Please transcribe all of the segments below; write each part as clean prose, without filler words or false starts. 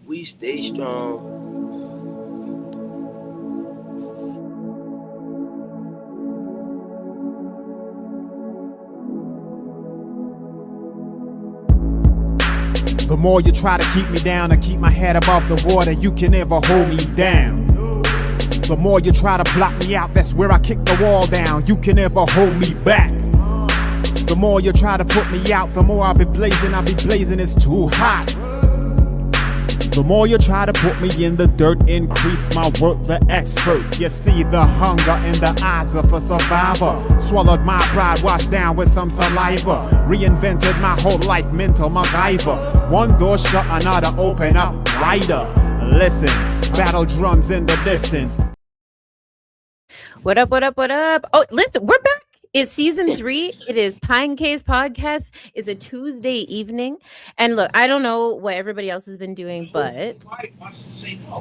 We stay strong. The more you try to keep me down and keep my head above the water, you can never hold me down. The more you try to block me out, that's where I kick the wall down. You can never hold me back. The more you try to put me out, the more I'll be blazing, it's too hot. The more you try to put me in the dirt, increase my work, the expert. You see the hunger in the eyes of a survivor. Swallowed my pride, washed down with some saliva. Reinvented my whole life, mental MacGyver. One door shut, another open up wider. Listen, battle drums in the distance. What up, what up, what up? Oh, listen, we're back. It's season 3. It is Pinecase Podcast. It's a Tuesday evening. And look, I don't know what everybody else has been doing, but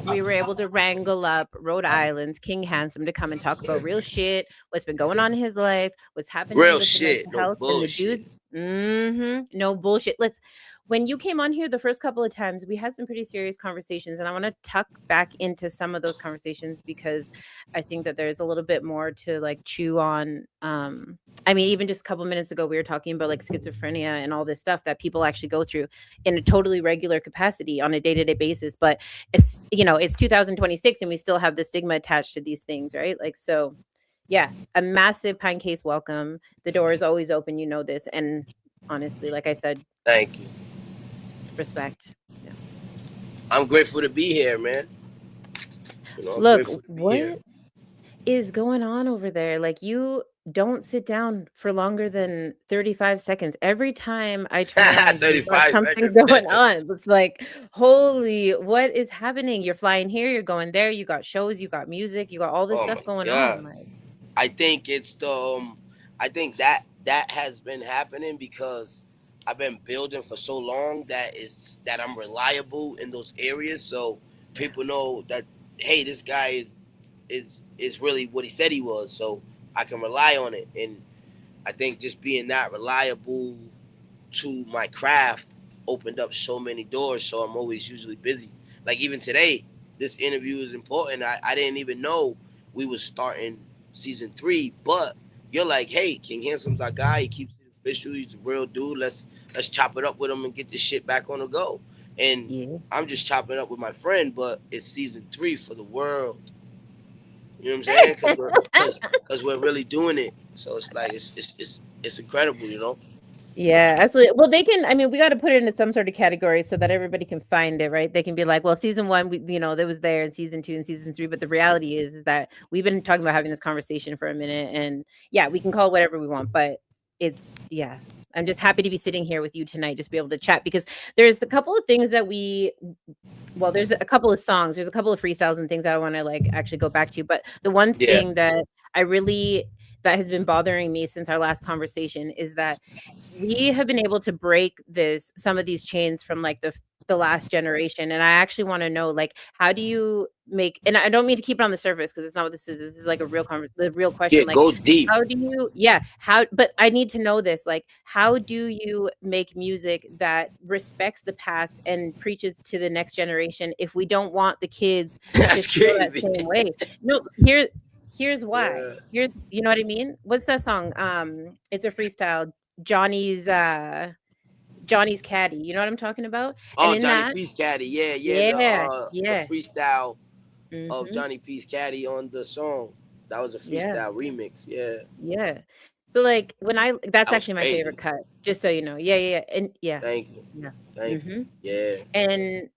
we were able to wrangle up Rhode Island's King Hansom to come and talk about real shit, what's been going on in his life, what's happening Real with his shit, mental no health, and the bullshit. dudes. No bullshit. When you came on here the first couple of times, we had some pretty serious conversations, and I want to tuck back into some of those conversations because I think that there's a little bit more to like chew on. I mean, even just a couple minutes ago, we were talking about like schizophrenia and all this stuff that people actually go through in a totally regular capacity on a day-to-day basis. But it's, it's 2026 and we still have the stigma attached to these things, right? Like, so yeah, a massive Pinecase welcome. The door is always open, you know this. And honestly, like I said, thank you. Respect. Yeah. I'm grateful to be here, man. Look, what is going on over there? Like, you don't sit down for longer than 35 seconds. Every time I turn around, 35 something's seconds. going on. It's like, holy, what is happening? You're flying here, you're going there, you got shows, you got music, you got all this stuff going on. Like, I think it's I think that has been happening because I've been building for so long that I'm reliable in those areas. So people know that, hey, this guy is really what he said he was. So I can rely on it. And I think just being that reliable to my craft opened up so many doors. So I'm always usually busy. Like even today, this interview is important. I didn't even know we was starting season 3, but you're like, hey, King Hansom's our guy. He keeps it official. He's a real dude. Let's chop it up with him and get this shit back on the go. And I'm just chopping up with my friend, but it's season 3 for the world. You know what I'm saying? Because we're really doing it. So it's like it's incredible, you know. Yeah, absolutely. Well, we got to put it into some sort of category so that everybody can find it, right? They can be like, well, season 1, that was there, and season 2 and season 3. But the reality is that we've been talking about having this conversation for a minute, and yeah, we can call it whatever we want, but I'm just happy to be sitting here with you tonight, just be able to chat, because there's a couple of things that there's a couple of songs, there's a couple of freestyles and things that I want to like actually go back to. But the one thing that that has been bothering me since our last conversation is that we have been able to break some of these chains from like the last generation. And I actually want to know, like, how do you make, and I don't mean to keep it on the surface because it's not what this is like a real the real question. Yeah, like, go deep. How do you, but I need to know this, like, how do you make music that respects the past and preaches to the next generation if we don't want the kids to feel that same way? No, here's why. You know what I mean? What's that song? It's a freestyle. Johnny's Caddy. You know what I'm talking about? And Johnny P's Caddy. The freestyle of Johnny P's Caddy on the song. That was a freestyle remix. Yeah. So like that's actually my favorite cut. Just so you know. Yeah. And yeah. Thank you. Yeah. Thank you. Yeah. And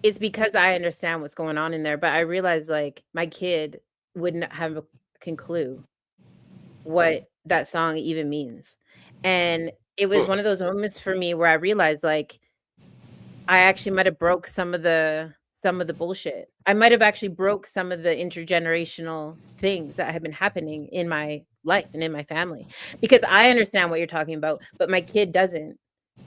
it's because I understand what's going on in there, but I realize like my kid wouldn't have a clue what that song even means. And it was one of those moments for me where I realized like I actually might have broke some of the bullshit. I might have actually broke some of the intergenerational things that have been happening in my life and in my family, because I understand what you're talking about, but my kid doesn't.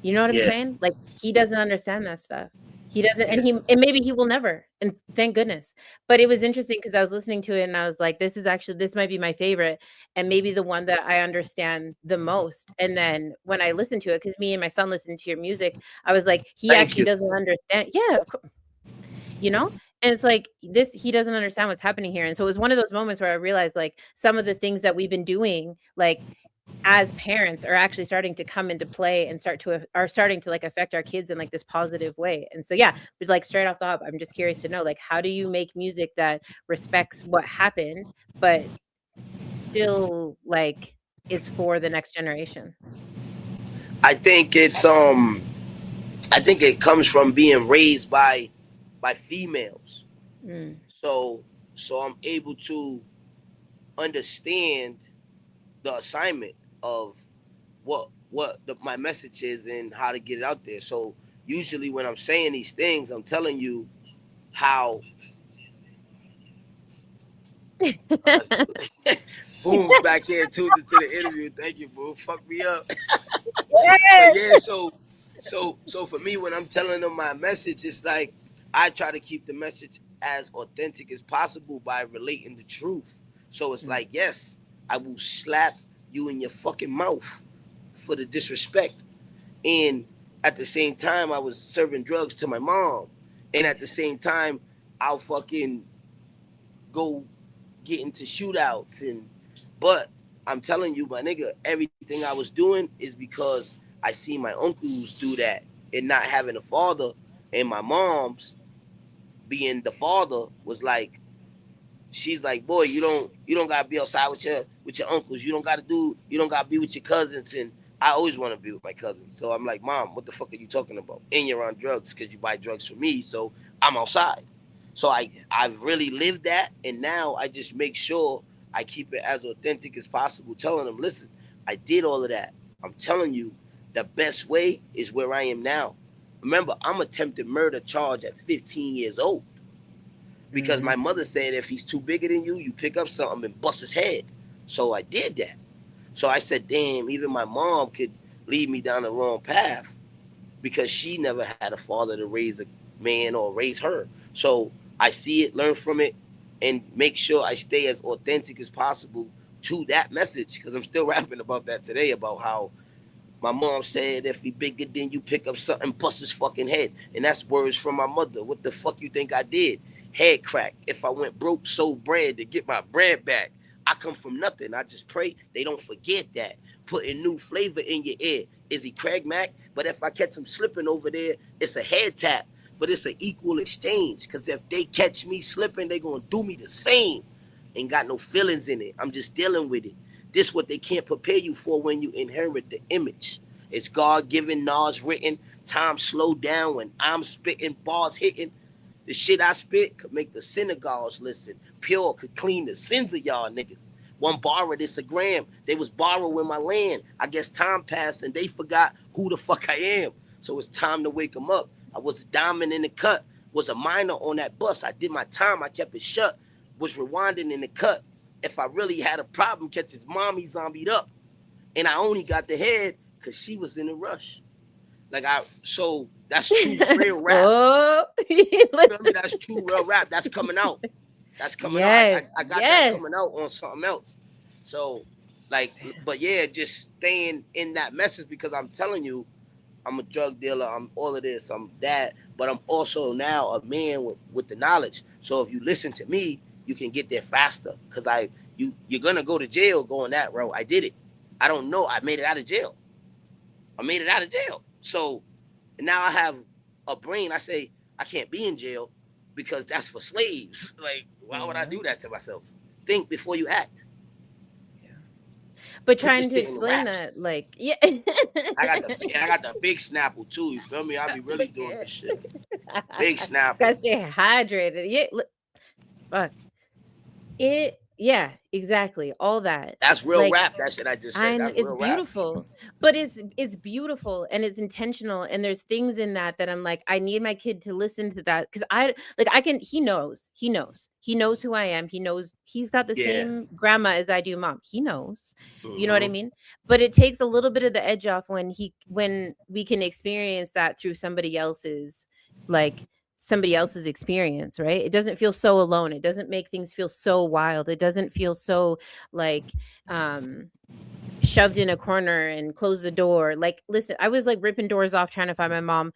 You know what I'm saying? Like, he doesn't understand that stuff. He doesn't, and maybe he will never, and thank goodness. But it was interesting because I was listening to it and I was like, this might be my favorite, and maybe the one that I understand the most. And then when I listened to it, because me and my son listened to your music, I was like, he actually doesn't understand. Yeah, you know? And it's like this, he doesn't understand what's happening here. And so it was one of those moments where I realized like some of the things that we've been doing, like as parents, are actually starting to come into play and are starting to like affect our kids in like this positive way. And so yeah, but like straight off the hop, I'm just curious to know, like, how do you make music that respects what happened, but still like is for the next generation? I think I think it comes from being raised by females. Mm. So I'm able to understand the assignment of my message is and how to get it out there. So usually when I'm saying these things, I'm telling you how. Boom's back here tuned into the interview. Thank you, boo. Fuck me up. But Yes. yeah, so for me, when I'm telling them my message, it's like I try to keep the message as authentic as possible by relating the truth. So it's like, yes, I will slap you in your fucking mouth for the disrespect. And at the same time, I was serving drugs to my mom. And at the same time, I'll fucking go get into shootouts. But I'm telling you, my nigga, everything I was doing is because I see my uncles do that and not having a father, and my mom's being the father was like, she's like, boy, you don't gotta be outside with your uncles. You don't gotta be with your cousins. And I always want to be with my cousins. So I'm like, mom, what the fuck are you talking about? And you're on drugs because you buy drugs for me. So I'm outside. So I've really lived that, and now I just make sure I keep it as authentic as possible, telling them, listen, I did all of that. I'm telling you, the best way is where I am now. Remember, I'm attempted murder charge at 15 years old because my mother said if he's too bigger than you pick up something and bust his head. So I did that. So I said, damn, even my mom could lead me down the wrong path because she never had a father to raise a man or raise her. So I see it, learn from it, and make sure I stay as authentic as possible to that message because I'm still rapping about that today, about how my mom said if he bigger than you pick up something, bust his fucking head. And that's words from my mother. What the fuck you think I did? Head crack. If I went broke, sold bread to get my bread back. I come from nothing. I just pray they don't forget that. Putting new flavor in your ear. Is he Craig Mack? But if I catch him slipping over there, it's a head tap. But it's an equal exchange. Because if they catch me slipping, they going to do me the same. Ain't got no feelings in it. I'm just dealing with it. This what they can't prepare you for when you inherit the image. It's God-given, Nas written. Time slowed down when I'm spitting, bars hitting. The shit I spit could make the synagogues listen. Pure could clean the sins of y'all niggas. One borrowed this a gram. They was borrowing my land. I guess time passed and they forgot who the fuck I am. So it's time to wake them up. I was a diamond in the cut. Was a minor on that bus. I did my time. I kept it shut. Was rewinding in the cut. If I really had a problem, catch his mommy zombied up. And I only got the head because she was in a rush. So that's true real rap. Oh, That's true real rap. That's coming out. That's coming yes, out. I got that yes. coming out on something else. So, like, but yeah, just staying in that message because I'm telling you, I'm a drug dealer. I'm all of this. I'm that. But I'm also now a man with the knowledge. So if you listen to me, you can get there faster. Because you're gonna go to jail going that route. I did it. I don't know. I made it out of jail. So now I have a brain. I say I can't be in jail because that's for slaves. Like, why would I do that to myself? Think before you act. But trying to explain that, like, yeah. I got the big Snapple too. You feel me? I be really doing this shit. Big Snapple. Gotta stay hydrated. Yeah. Fuck. Yeah, exactly. All that. That's real rap. That shit I just said. That's It's real beautiful. rap. But it's beautiful and it's intentional. And there's things in that I'm like, I need my kid to listen to that. Cause he knows who I am. He knows he's got the same grandma as I do, mom. He knows. Mm-hmm. You know what I mean? But it takes a little bit of the edge off when we can experience that through somebody else's experience, right? It doesn't feel so alone. It doesn't make things feel so wild. It doesn't feel so like shoved in a corner and close the door. Like, listen, I was like ripping doors off trying to find my mom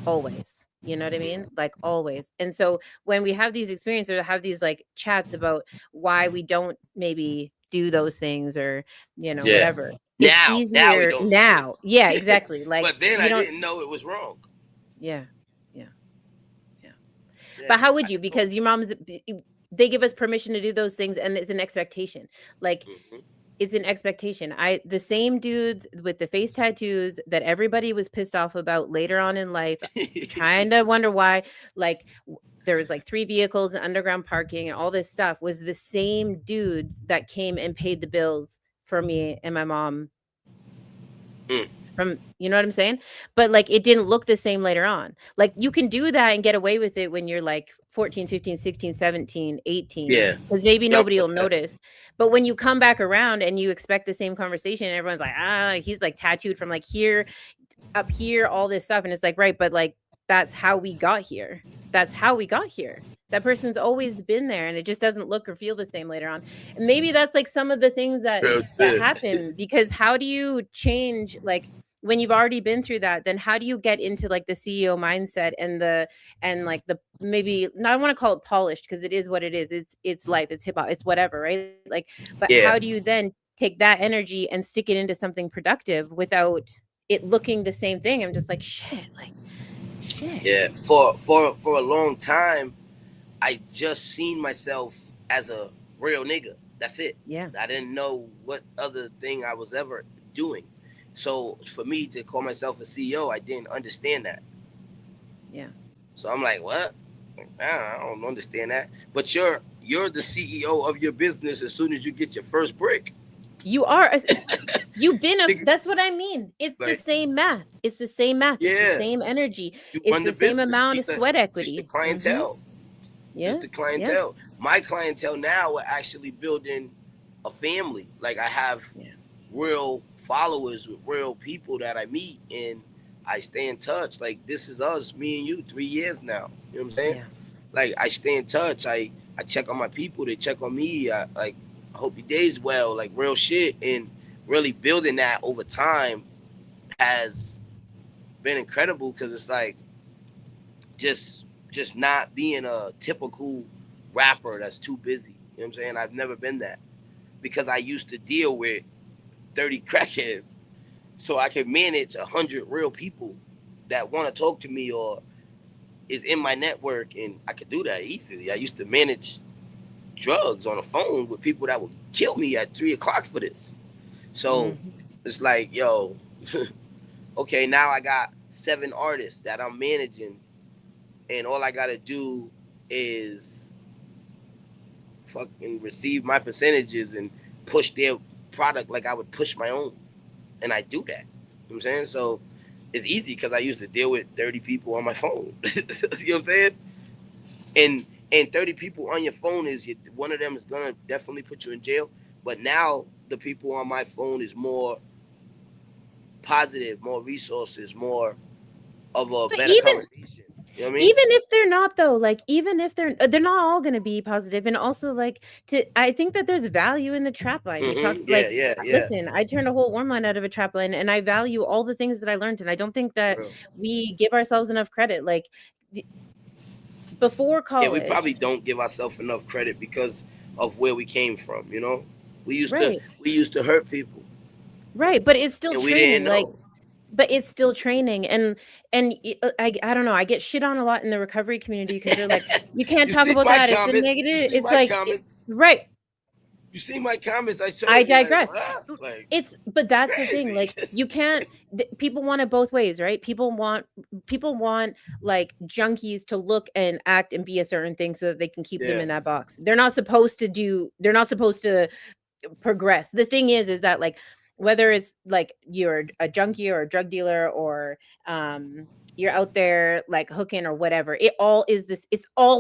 always. You know what I mean? Like always. And so when we have these experiences or have these like chats about why we don't maybe do those things or, you know, Yeah. whatever, it's Now we easier don't. now. Yeah, exactly. Like, But then you I don't, didn't know it was wrong. yeah, yeah, yeah. Yeah. But how would you? Because your mom's, they give us permission to do those things and it's an expectation. Like, Mhm. it's an expectation. The same dudes with the face tattoos that everybody was pissed off about later on in life, trying to wonder why, like there was like 3 vehicles and underground parking and all this stuff, was the same dudes that came and paid the bills for me and my mom. Mm. From, you know what I'm saying? But like it didn't look the same later on. Like you can do that and get away with it when you're like 14, 15, 16, 17, 18. Yeah. Because maybe Yep. nobody will notice. But when you come back around and you expect the same conversation, and everyone's like, he's like tattooed from like here up here, all this stuff. And it's like, right, but like that's how we got here. That's how we got here. That person's always been there and it just doesn't look or feel the same later on. And maybe that's like some of the things that happen, because how do you change, like when you've already been through that, then how do you get into like the CEO mindset and like the, maybe not, I want to call it polished because it is what it is. It's life, it's hip hop, it's whatever, right? Like, but how do you then take that energy and stick it into something productive without it looking the same thing? I'm just like, shit. Yeah. For a long time, I just seen myself as a real nigga. That's it. Yeah. I didn't know what other thing I was ever doing. So for me to call myself a CEO, I didn't understand that. Yeah. So I'm like, what? I don't understand that. But you're the CEO of your business as soon as you get your first brick. You are. You've been that's what I mean. It's like, the same math. It's the same math. Yeah. It's the same energy. It's the same amount of sweat equity. The clientele. Yeah. It's the clientele. Yeah. My clientele now are actually building a family. Like I have real followers with real people that I meet and I stay in touch. Like this is us, me and you, 3 years now. You know what I'm saying? Yeah. Like I stay in touch. I check on my people. They check on me. I hope your day's well. Like real shit. And really building that over time has been incredible because it's like just not being a typical rapper that's too busy. You know what I'm saying? I've never been that because I used to deal with 30 crackheads. So I can manage 100 real people that want to talk to me or is in my network, and I could do that easily. I used to manage drugs on the phone with people that would kill me at 3 o'clock for this. So it's like, yo, okay, now I got 7 artists that I'm managing, and all I gotta do is fucking receive my percentages and push their product like I would push my own. And I do that. You know what I'm saying? So it's easy because I used to deal with 30 people on my phone. You know what I'm saying? And 30 people on your phone is, one of them is gonna definitely put you in jail. But now the people on my phone is more positive, more resources, more of a better conversation. You know what I mean? Even if they're not, though, like even if they're not all going to be positive, and also like I think that there's value in the trap line. You talk like, listen, I turned a whole warm line out of a trap line, and I value all the things that I learned, and I don't think that we give ourselves enough credit. Like before college, we probably don't give ourselves enough credit because of where we came from. You know, we used to hurt people, right? But it's still training, we didn't know. Like. But it's still training, and I don't know. I get shit on a lot in the recovery community because they're like, you can't talk about that. It's a negative. It's like right. You see my comments? I digress. Like, but that's crazy. The thing. Like you can't. People want it both ways, right? People want like junkies to look and act and be a certain thing so that they can keep them in that box. They're not supposed to progress. The thing is that like. Whether it's like you're a junkie or a drug dealer or you're out there like hooking or whatever, it all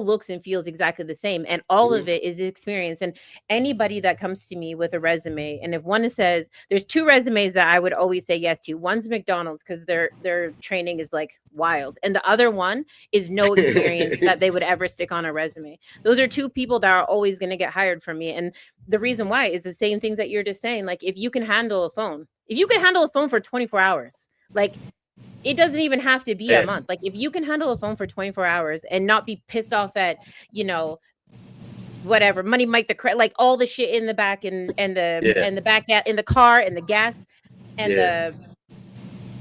looks and feels exactly the same, and all of it is experience. And anybody that comes to me with a resume, and if one says, there's 2 resumes that I would always say yes to. One's McDonald's because their training is like wild, and the other one is no experience that they would ever stick on a resume. Those are 2 people that are always going to get hired from me. And the reason why is the same things that you're just saying. Like if you can handle a phone for 24 hours, like it doesn't even have to be a Yeah. month. Like if you can handle a phone for 24 hours and not be pissed off at, you know, whatever, Money Mike like all the shit in the back and the back in the car and the gas and the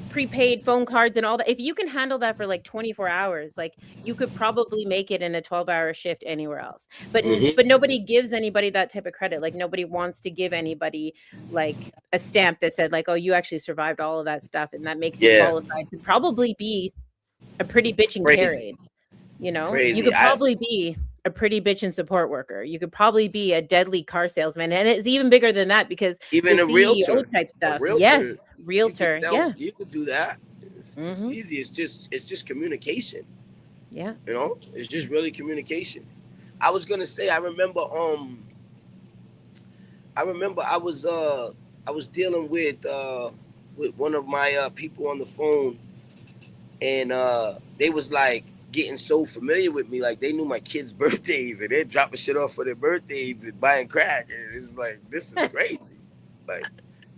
prepaid phone cards and all that. If you can handle that for like 24 hours, like you could probably make it in a 12-hour shift anywhere else. But nobody gives anybody that type of credit. Like nobody wants to give anybody like a stamp that said like, oh, you actually survived all of that stuff, and that makes you qualified to probably be a pretty bitch and carried. You know, you could probably be a pretty bitch and support worker. You could probably be a deadly car salesman, and it's even bigger than that because even a realtor type stuff. Realtor, yes, realtor. You could do that. It's easy. It's just communication. Yeah, you know, it's just really communication. I was gonna say, I remember I was dealing with one of my people on the phone, and they was like getting so familiar with me, like they knew my kids' birthdays and they're dropping shit off for their birthdays and buying crack. And it's like, this is crazy. Like, you know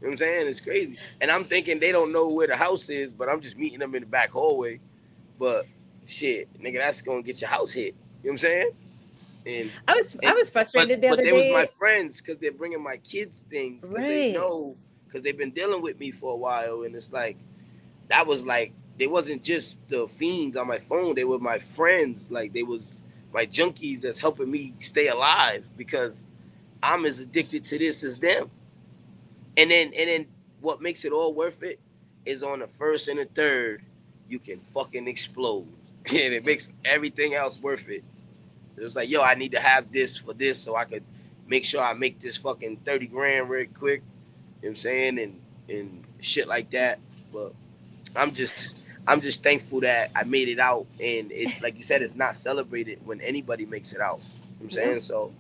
what I'm saying? It's crazy. And I'm thinking they don't know where the house is, but I'm just meeting them in the back hallway. But shit, nigga, that's gonna get your house hit. You know what I'm saying? And I was frustrated the other day. But they was my friends because they're bringing my kids things because they know, because they've been dealing with me for a while. And it's like, that was like, they wasn't just the fiends on my phone. They were my friends. Like they was my junkies that's helping me stay alive because I'm as addicted to this as them. And then what makes it all worth it is on the first and the third, you can fucking explode. And it makes everything else worth it. It's like, yo, I need to have this for this so I could make sure I make this fucking 30 grand real quick. You know what I'm saying? And shit like that. But I'm just thankful that I made it out, and it, like you said, it's not celebrated when anybody makes it out. You know what I'm saying? So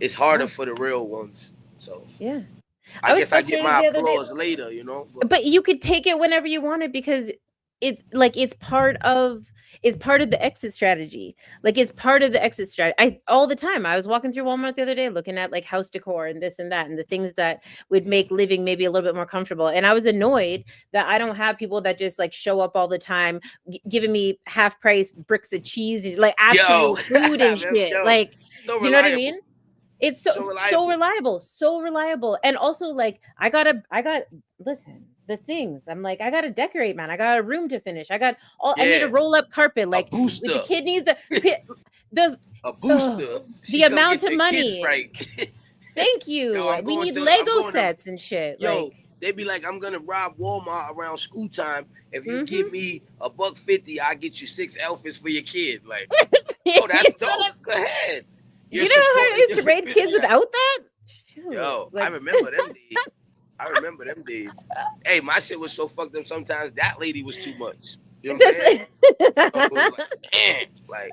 it's harder for the real ones. So I guess I get my applause later, you know. But you could take it whenever you want it because it's part of the exit strategy. Like it's part of the exit strategy. All the time. I was walking through Walmart the other day looking at like house decor and this and that and the things that would make living maybe a little bit more comfortable. And I was annoyed that I don't have people that just like show up all the time giving me half price bricks of cheese and like actual food and shit. Like, so you know what I mean? It's so reliable. And also like listen, the things I'm like, I gotta decorate, man. I got a room to finish. I need a roll up carpet. Like the kid needs a booster. The amount of money. Right. Thank you. Yo, we need Lego sets and shit. Yo, like, they be like, I'm gonna rob Walmart around school time. If you give me $150, I get you 6 outfits for your kid. Like, oh, that's dope. Go ahead. You know how hard it is to raise kids without that? Shoot. Yo, like, I remember them days. Hey, my shit was so fucked up sometimes. That lady was too much. You know what I'm saying? It was like, man, like,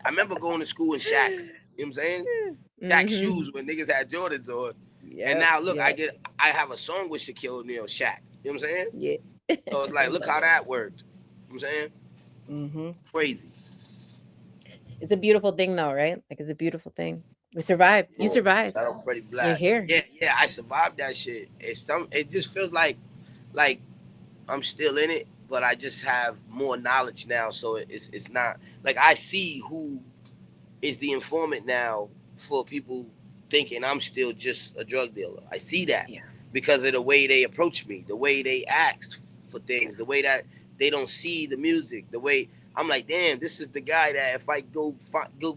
I remember going to school in Shaqs. You know what I'm saying? Shaq shoes when niggas had Jordans on. Yep, and now look, I have a song with Shaquille O'Neal, Shaq. You know what I'm saying? Yeah. So it's like, look how that worked. You know what I'm saying? Crazy. It's a beautiful thing though, right? Like it's a beautiful thing. We survived. You survived. Shout out Freddie Black. You're here. Yeah, I survived that shit. It just feels like I'm still in it, but I just have more knowledge now. So it's not like I see who is the informant now for people thinking I'm still just a drug dealer. I see that because of the way they approach me, the way they ask for things, the way that they don't see the music, the way I'm like, damn, this is the guy that if I go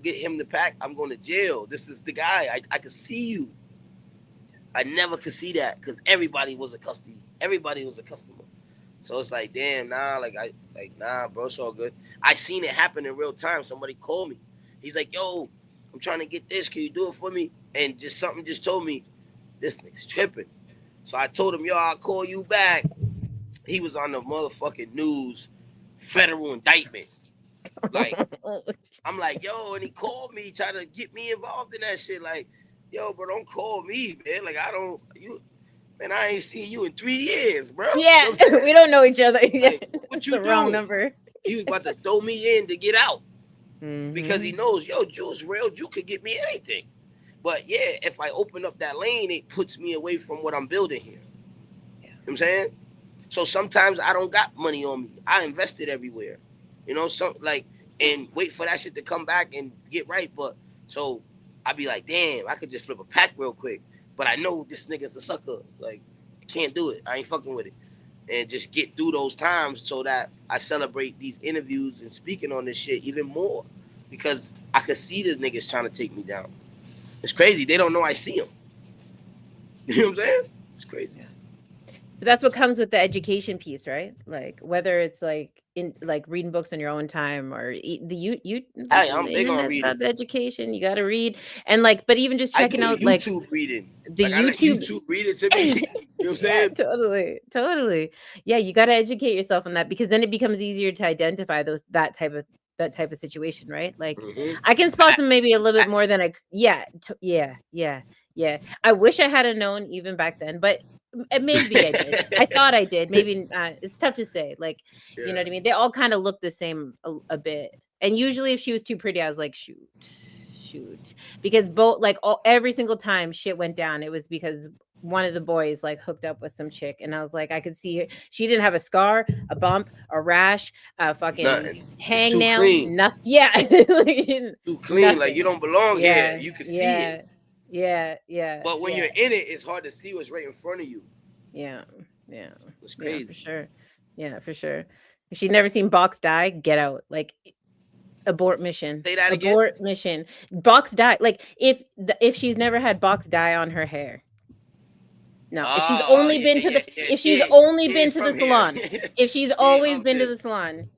get him the pack, I'm going to jail. This is the guy. I could see you. I never could see that because everybody was a customer. Everybody was a customer. So it's like, damn, nah, bro, it's all good. I seen it happen in real time. Somebody called me. He's like, yo, I'm trying to get this. Can you do it for me? And something just told me, this nigga's tripping. So I told him, yo, I'll call you back. He was on the motherfucking news. Federal indictment. Like, I'm like, yo, and he called me, trying to get me involved in that shit. Like, yo, bro, don't call me, man. Like, I ain't seen you in 3 years, bro. Yeah, you know we don't know each other. Like, what you the doing? Wrong number. He was about to throw me in to get out because he knows, yo, Jules real. You could get me anything. But yeah, if I open up that lane, it puts me away from what I'm building here. You know what I'm saying? So sometimes I don't got money on me. I invested everywhere, so like, and wait for that shit to come back and get right. But so I be like, damn, I could just flip a pack real quick. But I know this nigga's a sucker. Like, I can't do it. I ain't fucking with it. And just get through those times so that I celebrate these interviews and speaking on this shit even more. Because I could see the niggas trying to take me down. It's crazy. They don't know I see them. You know what I'm saying? It's crazy. Yeah. But that's what comes with the education piece, right? Like, whether it's like in like reading books on your own time or I'm big on reading. About the education, you got to read, and like, but even just checking out like YouTube reading. The like, YouTube read it to me. You know what I'm saying? Yeah, totally. Yeah, you got to educate yourself on that, because then it becomes easier to identify that type of situation, right? Like, I can spot them maybe a little bit more than yeah. I wish I had known even back then, but maybe I did. I thought I did. Maybe it's tough to say. Like, you know what I mean? They all kind of look the same a bit. And usually if she was too pretty, I was like, shoot. Because both, like, every single time shit went down, it was because one of the boys like hooked up with some chick, and I was like, I could see her. She didn't have a scar, a bump, a rash, a fucking hangnail, nothing. Yeah. Too clean. Nothing. Like, you don't belong here. You can see it. Yeah. But when you're in it, it's hard to see what's right in front of you. Yeah. It's crazy. Yeah, for sure. Yeah, for sure. If she'd never seen Box die, get out. Like, abort mission. Say that again. Abort mission. Box die. Like, if she's never had Box dye on her hair. No, if she's only been to the she's only been to the salon. If she's always been to the salon.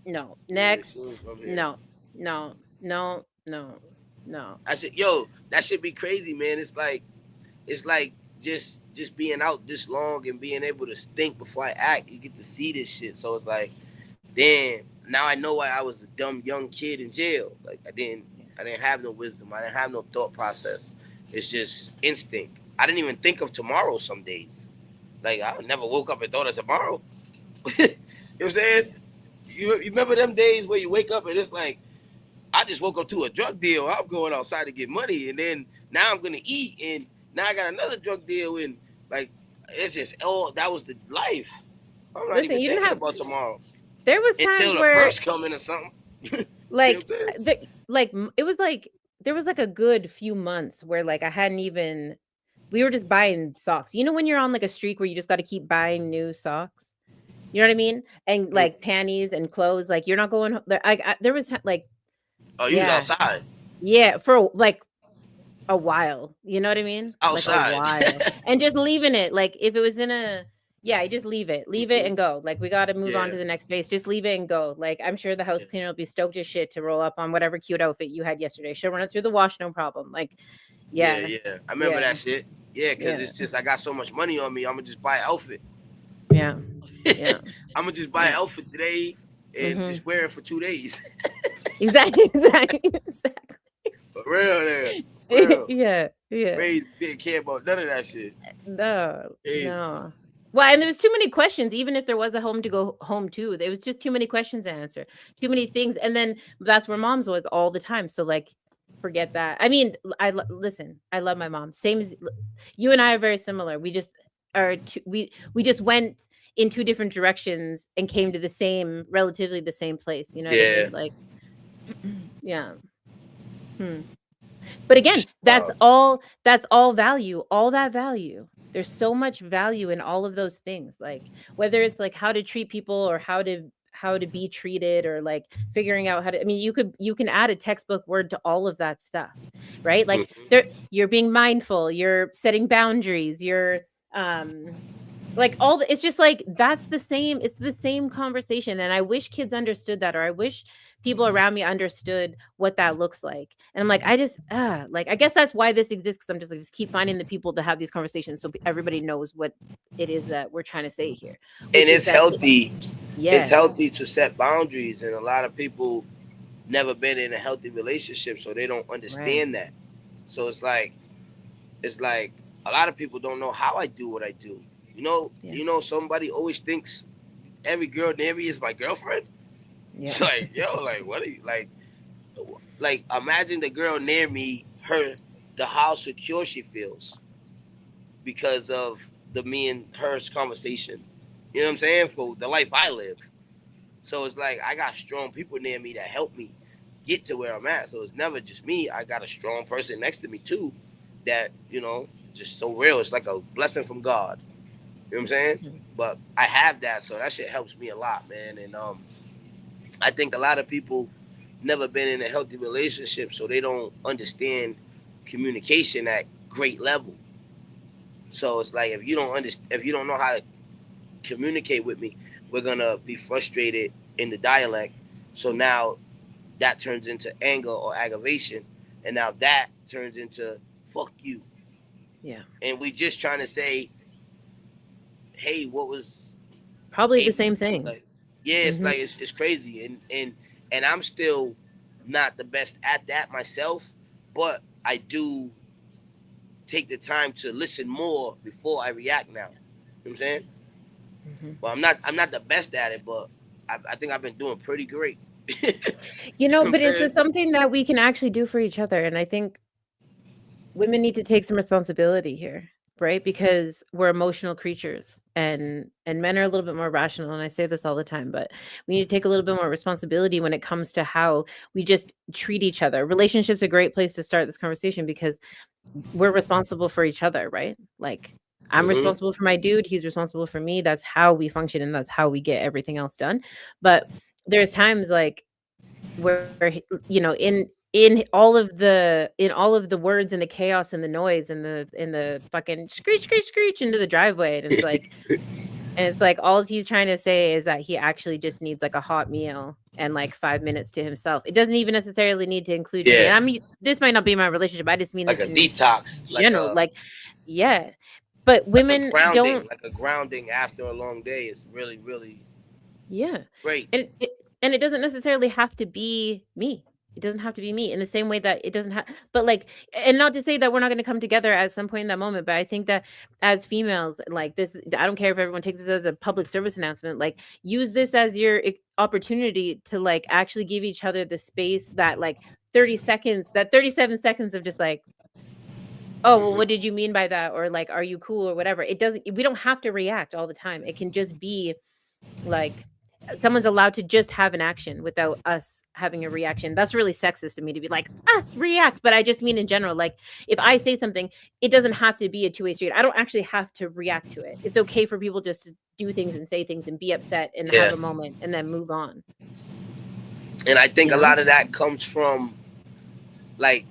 No. Next. No. I said, that should be crazy, man. It's like just being out this long and being able to think before I act. You get to see this shit. So it's like, damn, now I know why I was a dumb young kid in jail. Like, I didn't have no wisdom. I didn't have no thought process. It's just instinct. I didn't even think of tomorrow some days. Like, I never woke up and thought of tomorrow. You know what I'm saying? You remember them days where you wake up and it's like, I just woke up to a drug deal. I'm going outside to get money, and then now I'm gonna eat, and now I got another drug deal, and like, it's just that was the life. I'm not even thinking about tomorrow. There was times until the where first coming or something. Like, it was like there was like a good few months where like I hadn't even. We were just buying socks. You know when you're on like a streak where you just got to keep buying new socks. You know what I mean? And like panties and clothes. Like, you're not going. There was like. Oh, you was outside? Yeah, for like a while. You know what I mean? Outside. Like a while. And just leaving it. Like, if it was in you just leave it. Leave it and go. Like, we got to move on to the next phase. Just leave it and go. Like, I'm sure the house cleaner will be stoked as shit to roll up on whatever cute outfit you had yesterday. She'll run it through the wash, no problem. Like, yeah. I remember that shit. Yeah, because it's just, I got so much money on me. I'm going to just buy an outfit. Yeah. I'm going to just buy an outfit today and just wear it for 2 days. Exactly. For real, there. Yeah. Ray didn't care about none of that shit. No. Well, and there was too many questions, even if there was a home to go home to. There was just too many questions to answer, too many things. And then that's where mom's was all the time. So like, forget that. I mean, listen, I love my mom. Same as you and I are very similar. We just we just went in two different directions and came to relatively the same place. You know what I mean? Like, yeah. But again, that's all value, all that value. There's so much value in all of those things. Like, whether it's like how to treat people or how to be treated, or like figuring out how to, I mean, you can add a textbook word to all of that stuff, right? Like, you're being mindful, you're setting boundaries, you're like it's just like, it's the same conversation. And I wish kids understood that, or I wish people around me understood what that looks like. And I'm like, I guess that's why this exists. Cause I'm just like, keep finding the people to have these conversations so everybody knows what it is that we're trying to say here. And it's healthy. Yeah. It's healthy to set boundaries. And a lot of people never been in a healthy relationship, so they don't understand that. So it's like a lot of people don't know how I do what I do. You know, somebody always thinks every girl near me is my girlfriend. Yeah. It's like, like, what are you, like, imagine the girl near me, how secure she feels because of the me and her conversation. You know what I'm saying? For the life I live. So it's like I got strong people near me that help me get to where I'm at. So it's never just me. I got a strong person next to me too that, just so real. It's like a blessing from God. You know what I'm saying? Mhm. But I have that, so that shit helps me a lot, man. And I think a lot of people never been in a healthy relationship, so they don't understand communication at great level. So it's like if you don't know how to communicate with me, we're gonna be frustrated in the dialect. So now that turns into anger or aggravation, and now that turns into fuck you. Yeah. And we just trying to say, hey, what was Probably the April? same thing. Like, yeah, it's Mhm. like it's crazy, and I'm still not the best at that myself, but I do take the time to listen more before I react now. You know what I'm saying? Mhm. Well, I'm not the best at it, but I think I've been doing pretty great. But it's Man. something that we can actually do for each other, and I think women need to take some responsibility here, right? Because we're emotional creatures, and men are a little bit more rational, and I say this all the time, but we need to take a little bit more responsibility when it comes to how we just treat each other. Relationships are a great place to start this conversation because we're responsible for each other, right? Like, I'm Hmm. responsible for my dude, he's responsible for me. That's how we function, and that's how we get everything else done. But there's times like where in all of the words and the chaos and the noise and the fucking screech screech screech into the driveway, and it's like all he's trying to say is that he actually just needs like a hot meal and like 5 minutes to himself. It doesn't even necessarily need to include me. Yeah, And I mean, this might not be my relationship. I just mean like this a in detox, general. Like, yeah. But women don't. like a grounding after a long day is really, really Yeah. great. And it doesn't necessarily have to be me. It doesn't have to be me in the same way that it doesn't have, but like, and not to say that we're not going to come together at some point in that moment, but I think that as females, like this, I don't care if everyone takes this as a public service announcement, like use this as your opportunity to like actually give each other the space that like 30 seconds, that 37 seconds of just like, oh, well, Hmm. what did you mean by that? Or like, are you cool or whatever? It doesn't, we don't have to react all the time. It can just be like, someone's allowed to just have an action without us having a reaction. That's really sexist to me to be like, us react. But I just mean in general, like if I say something, it doesn't have to be a two-way street. I don't actually have to react to it. It's okay for people just to do things and say things and be upset and have Yeah, a moment and then move on, and I think you a know? lot of that comes from like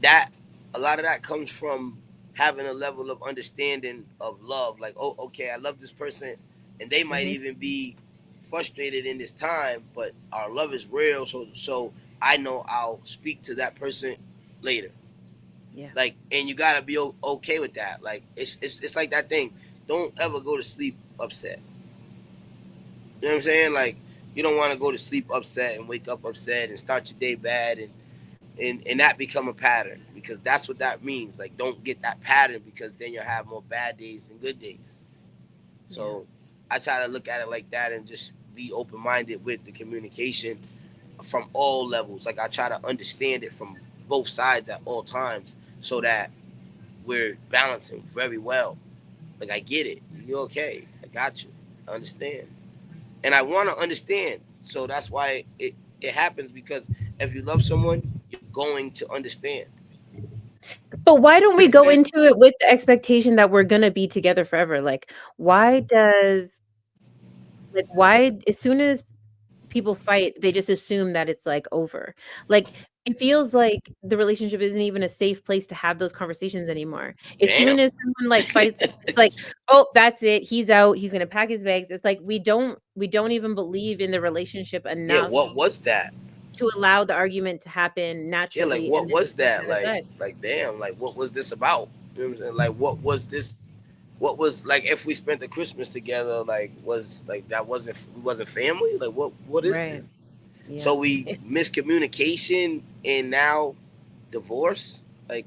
that. A lot of that comes from having a level of understanding of love. Like, oh, okay, I love this person, and they might Hmm. even be frustrated in this time, but our love is real. So I know I'll speak to that person later. Yeah. Like, and you gotta be okay with that. Like, it's like that thing. Don't ever go to sleep upset. You know what I'm saying? Like, you don't want to go to sleep upset and wake up upset and start your day bad and that become a pattern, because that's what that means. Like, don't get that pattern, because then you'll have more bad days and good days. Yeah. So I try to look at it like that and just be open minded with the communication from all levels. Like, I try to understand it from both sides at all times so that we're balancing very well. Like, I get it. You're okay. I got you. I understand. And I want to understand. So that's why it happens, because if you love someone, you're going to understand. But why don't You know we what I'm go saying? into it with the expectation that we're gonna be together forever? Like, why does why as soon as people fight, they just assume that it's, like, over. Like, it feels like the relationship isn't even a safe place to have those conversations anymore. As Damn. soon as someone, like, fights, it's like, "Oh, that's it. He's out. He's gonna pack his bags." It's like we don't even believe in the relationship Yeah, enough what was that? to allow the argument to happen Yeah, like, naturally what and then was just push that? it to the side. Like, damn, like, what was this about? You know what I'm saying? Like, what was this? What was, like, if we spent the Christmas together, like, was like that wasn't we wasn't family? Like, what is Right. this? Yeah. So we miscommunication and now divorce. Like,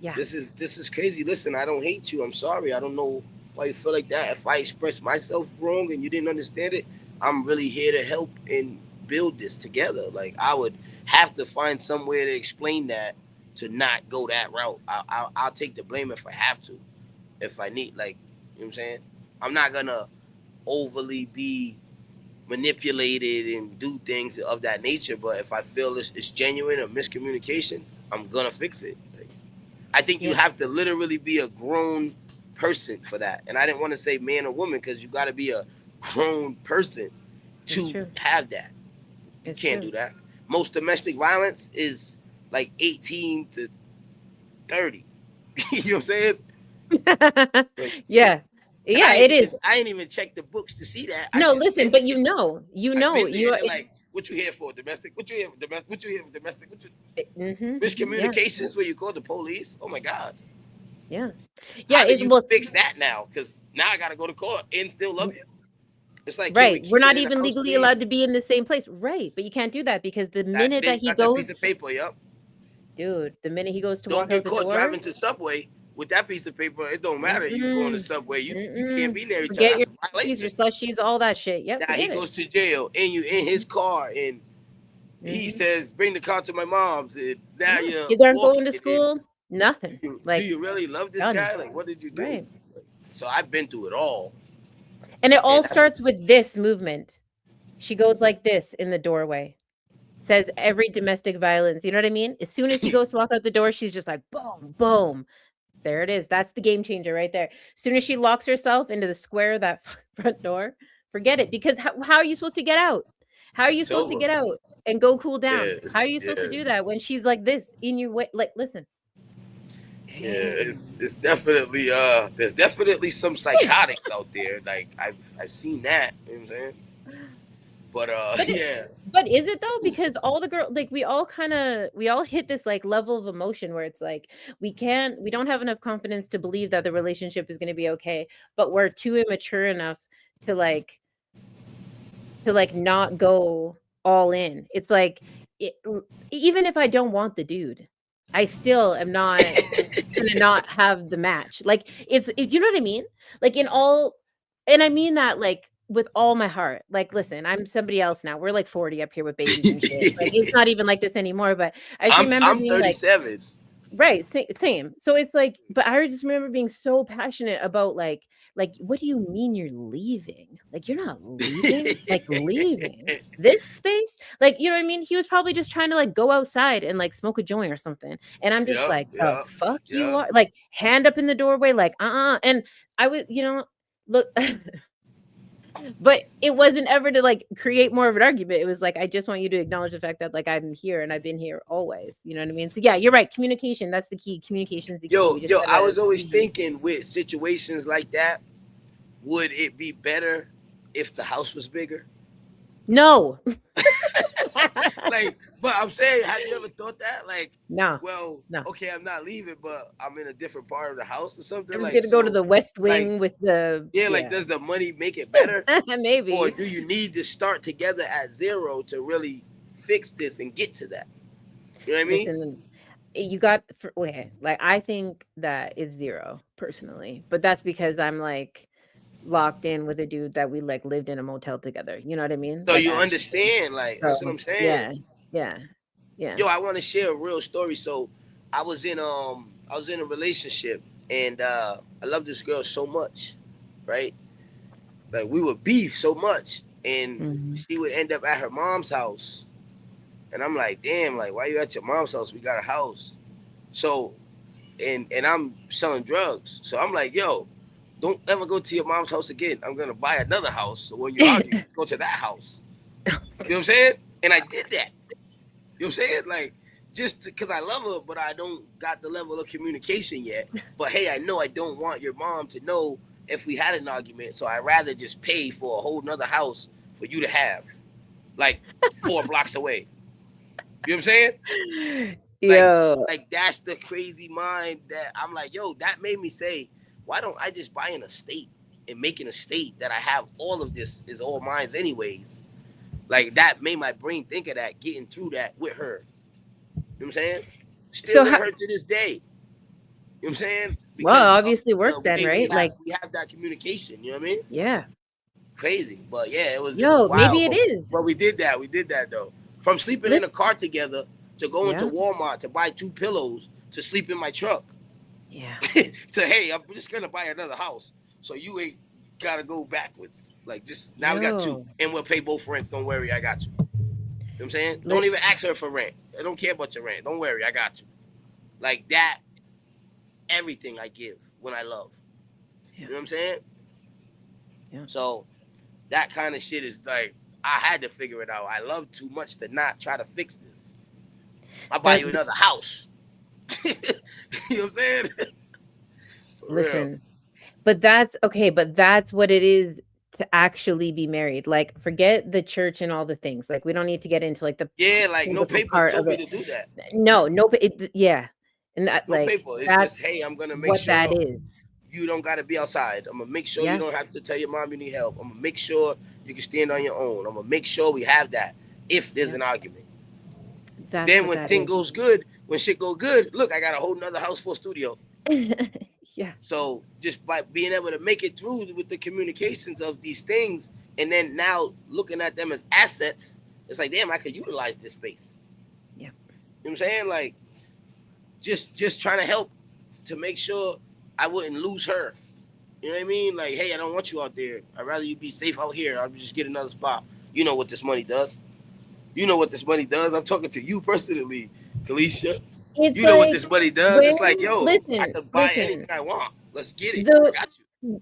Yeah. this is crazy. Listen, I don't hate you. I'm sorry. I don't know why you feel like that. If I expressed myself wrong and you didn't understand it, I'm really here to help and build this together. Like, I would have to find some way to explain that, to not go that route. I'll take the blame if I have to. If I need, like, you know what I'm saying? I'm not gonna overly be manipulated and do things of that nature. But if I feel it's genuine or miscommunication, I'm gonna fix it. Like, I think you have to literally be a grown person for that. And I didn't want to say man or woman because you got to be a grown person to have that. You can't do that. Most domestic violence is like 18 to 30. You know what I'm saying? Like, yeah, it is. I ain't even checked the books to see that. No, listen, but you know, you like, what you here for? Domestic? What you here for domestic? What you here for domestic? What you, miscommunications where you call the police? Oh my God. Yeah. How do you fix that now? Because now I gotta go to court and still love you. It's like, right. We're not even legally allowed to be in the same place. Right. But you can't do that because the minute that he goes, piece of paper, dude, the minute he goes to walk out the door, don't get caught driving to Subway with that piece of paper. It don't matter. You going to Subway. You can't be there. That's a violation. Your slushies, all that shit. Yep. Now he goes to jail and you in his car and he says, "Bring the car to my mom's." And now you aren't going to school. Nothing. Do you really love this guy? Like, what did you do? Right. So I've been through it all. And it all starts with this movement. She goes like this in the doorway. Says every domestic violence. You know what I mean? As soon as he goes to walk out the door, she's just like, boom, boom. There it is. That's the game changer right there. As soon as she locks herself into the square of that front door, forget it. Because how are you supposed to get out? How are you supposed to get out and go cool down? How are you supposed to do that when she's like this in your way? Like, listen. Yeah, it's definitely there's definitely some psychotics out there. Like I've seen that, you know what I'm saying? But is it though? Because all the girls, like we all hit this like level of emotion where it's like we don't have enough confidence to believe that the relationship is going to be okay, but we're too immature enough to not go all in. It's like even if I don't want the dude, I still am not gonna not have the match. Like you know what I mean? Like and I mean that like with all my heart. Like, listen, I'm somebody else now. We're like 40 up here with babies and shit. Like, it's not even like this anymore. But I remember I'm 37. Like, right, same. So it's like, but I just remember being so passionate about like, what do you mean you're leaving? Like, you're not leaving. Like, leaving this space. Like, you know what I mean? He was probably just trying to like go outside and like smoke a joint or something. And I'm just the fuck you are. Like, hand up in the doorway, like, And I would, look. But it wasn't ever to like create more of an argument. It was like, I just want you to acknowledge the fact that like I'm here and I've been here always. You know what I mean? So yeah, you're right. Communication, that's the key. Communication is the key. Yo, I was always thinking with situations like that, would it be better if the house was bigger? No. Like, but I'm saying, have you ever thought that? Like, no. Well, no. Okay, I'm not leaving, but I'm in a different part of the house or something. I'm gonna go to the West Wing with the. Yeah, like, does the money make it better? Maybe. Or do you need to start together at zero to really fix this and get to that? You know what I mean? Listen, you got like I think that is zero personally, but that's because I'm like locked in with a dude that we like lived in a motel together. You know what I mean? So like, you understand, like that's what I'm saying. Yeah. Yo, I want to share a real story. So I was in a relationship and I love this girl so much, right? Like we would beef so much and she would end up at her mom's house. And I'm like, damn, like why you at your mom's house? We got a house. So and I'm selling drugs. So I'm like, yo, don't ever go to your mom's house again. I'm going to buy another house. So when you argue, let's go to that house. You know what I'm saying? And I did that. You know what I'm saying? Like, just because I love her, but I don't got the level of communication yet. But hey, I know I don't want your mom to know if we had an argument. So I'd rather just pay for a whole nother house for you to have. Like 4 blocks away. You know what I'm saying? Like that's the crazy mind that I'm like, yo, that made me say, why don't I just buy an estate and make an estate that I have all of this is all mine anyways? Like that made my brain think of that, getting through that with her. You know what I'm saying? Still with her to this day. You know what I'm saying? Because well, obviously worked then, right? We have that communication, you know what I mean? Yeah. Crazy. But yeah, it was maybe it is. But we did that. We did that though. From sleeping in a car together to going to Walmart to buy 2 pillows to sleep in my truck. Yeah. To hey, I'm just gonna buy another house. So you ain't gotta go backwards. Like, just now we got 2, and we'll pay both rents. Don't worry, I got you. You know what I'm saying? Don't even ask her for rent. I don't care about your rent. Don't worry, I got you. Like that, everything I give when I love. You know what I'm saying? Yeah. So that kind of shit is like, I had to figure it out. I love too much to not try to fix this. I'll buy you another house. You know what I'm saying? Listen, but that's okay. But that's what it is to actually be married. Like, forget the church and all the things. Like, we don't need to get into like the like no paper told me to do that. No, and that no like paper. It's just, hey, I'm gonna make sure that is. You don't gotta be outside. I'm gonna make sure you don't have to tell your mom you need help. I'm gonna make sure you can stand on your own. I'm gonna make sure we have that if there's an argument. Then when thing goes good, when shit go good, look, I got a whole nother house for a studio. Yeah. So just by being able to make it through with the communications of these things, and then now looking at them as assets, it's like, damn, I could utilize this space. Yeah. You know what I'm saying? Like, just trying to help to make sure I wouldn't lose her. You know what I mean? Like, hey, I don't want you out there. I'd rather you be safe out here. I'll just get another spot. You know what this money does. You know what this money does. I'm talking to you personally, Kalisha. You know what this money does. It's like, yo, I could buy anything I want. Let's get it. I got you.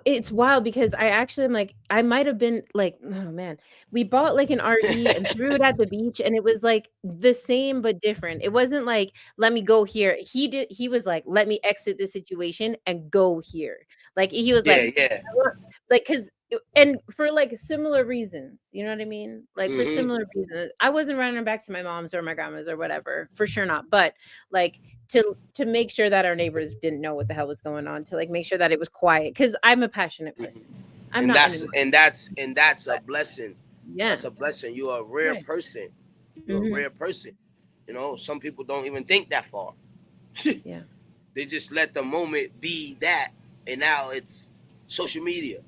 It's wild because I actually am like, I might have been like, oh man, we bought like an RV and threw it at the beach, and it was like the same but different. It wasn't like, let me go here. He was like, let me exit the situation and go here. Like he was like, because and for like similar reasons, you know what I mean? Like for similar reasons, I wasn't running back to my mom's or my grandma's or whatever, for sure not. But like to make sure that our neighbors didn't know what the hell was going on, to like make sure that it was quiet, because I'm a passionate person. That's a blessing. Yeah, that's a blessing. You're a rare person. You're a rare person. You know, some people don't even think that far. Yeah, they just let the moment be that, and now it's social media.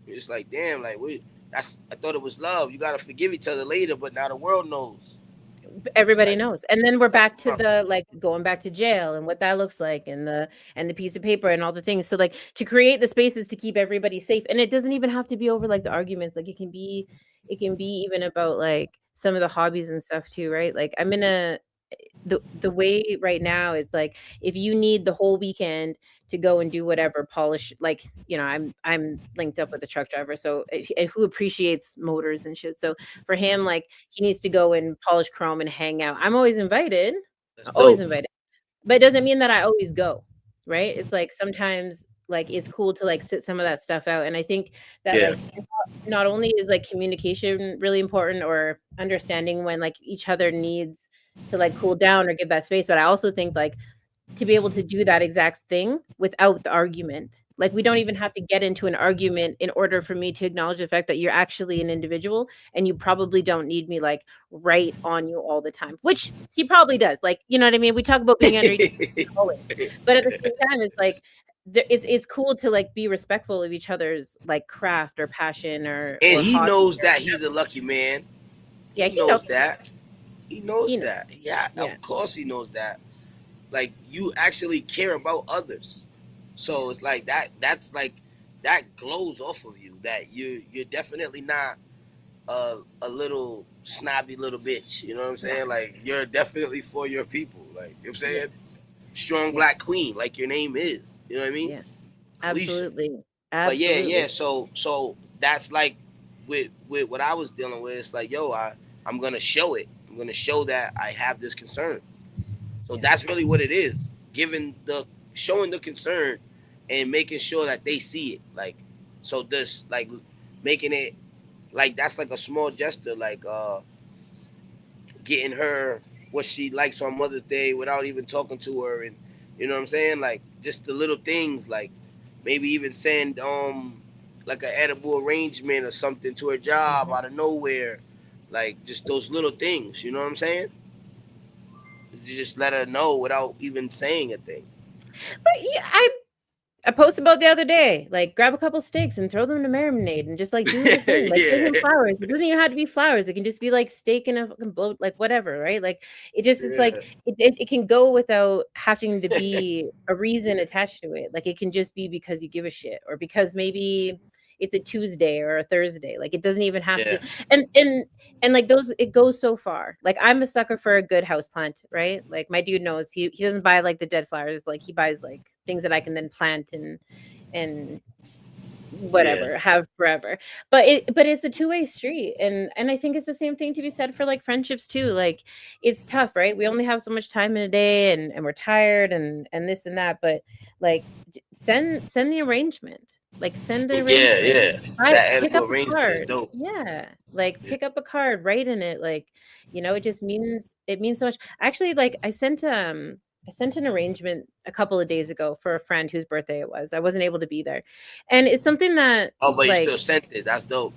It's like, damn, like I thought it was love. You gotta forgive each other later, but now the world knows. Everybody knows. And then we're back to the like going back to jail and what that looks like, and the piece of paper and all the things. So like to create the spaces to keep everybody safe. And it doesn't even have to be over like the arguments. Like it can be even about like some of the hobbies and stuff too, right? Like I'm in the way right now is like, if you need the whole weekend to go and do whatever, polish, like, you know, I'm linked up with a truck driver, so who appreciates motors and shit. So for him, like he needs to go and polish chrome and hang out. I'm always invited, but it doesn't mean that I always go, right? It's like sometimes like it's cool to like sit some of that stuff out. And I think that like not only is like communication really important, or understanding when like each other needs to like cool down or give that space, but I also think like to be able to do that exact thing without the argument. Like we don't even have to get into an argument in order for me to acknowledge the fact that you're actually an individual, and you probably don't need me like right on you all the time, which he probably does. Like, you know what I mean? We talk about being under each other, but at the same time, it's like it's cool to like be respectful of each other's like craft or passion or he knows that he's a lucky man. Yeah, he knows that. He knows that. Yeah, of course he knows that. Like, you actually care about others. So it's like that's like, that glows off of you, that you're definitely not a little snobby little bitch. You know what I'm saying? Like, you're definitely for your people. Like, you know what I'm saying? Strong black queen, like your name is. You know what I mean? Yeah. Absolutely. But yeah. So that's like with what I was dealing with. It's like, yo, I'm gonna show it. I'm gonna show that I have this concern. So that's really what it is. Showing the concern and making sure that they see it. Like, so this, like, making it like, that's like a small gesture, like getting her what she likes on Mother's Day without even talking to her, and you know what I'm saying? Like, just the little things, like maybe even send like an edible arrangement or something to her job out of nowhere. Like, just those little things, you know what I'm saying? You just let her know without even saying a thing. But yeah, I posted about the other day, like grab a couple steaks and throw them in a marinade and just like do the thing. Like give them Yeah, flowers. It doesn't even have to be flowers. It can just be like steak and a fucking bloat, like whatever, right? Like it just is like yeah, it can go without having to be a reason attached to it. Like it can just be because you give a shit or because maybe it's a Tuesday or a Thursday. Like it doesn't even have to yeah, and like those it goes so far. Like I'm a sucker for a good house plant, right? Like my dude knows he doesn't buy like the dead flowers. Like he buys like things that I can then plant and yeah, whatever have forever. But it's a two-way street, and I think it's the same thing to be said for like friendships too. Like it's tough, right? We only have so much time in a day, and we're tired and this and that. But like send the arrangement. Like send the yeah, arrangement. yeah. That Pick edible up a arrangement is card. dope. Yeah. Like Yeah. pick up a card, write in it. Like, it just means so much. Actually, like I sent an arrangement a couple of days ago for a friend whose birthday it was. I wasn't able to be there. And it's something that Oh, but you like still sent it. That's dope.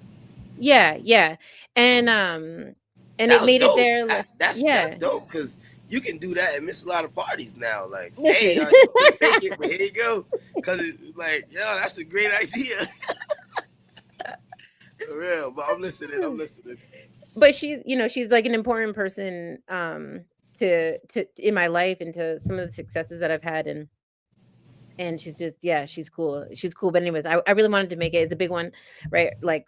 yeah, yeah. And That it was made it dope. there like That's yeah. dope because you can do that and miss a lot of parties now. Like, hey, Listen. you couldn't make it, but here you go. Because it's like, yo, that's a great idea. For real. But I'm listening. I'm listening. But she's like an important person to in my life and to some of the successes that I've had and she's just she's cool. But anyways, I really wanted to make it. It's a big one, right? Like,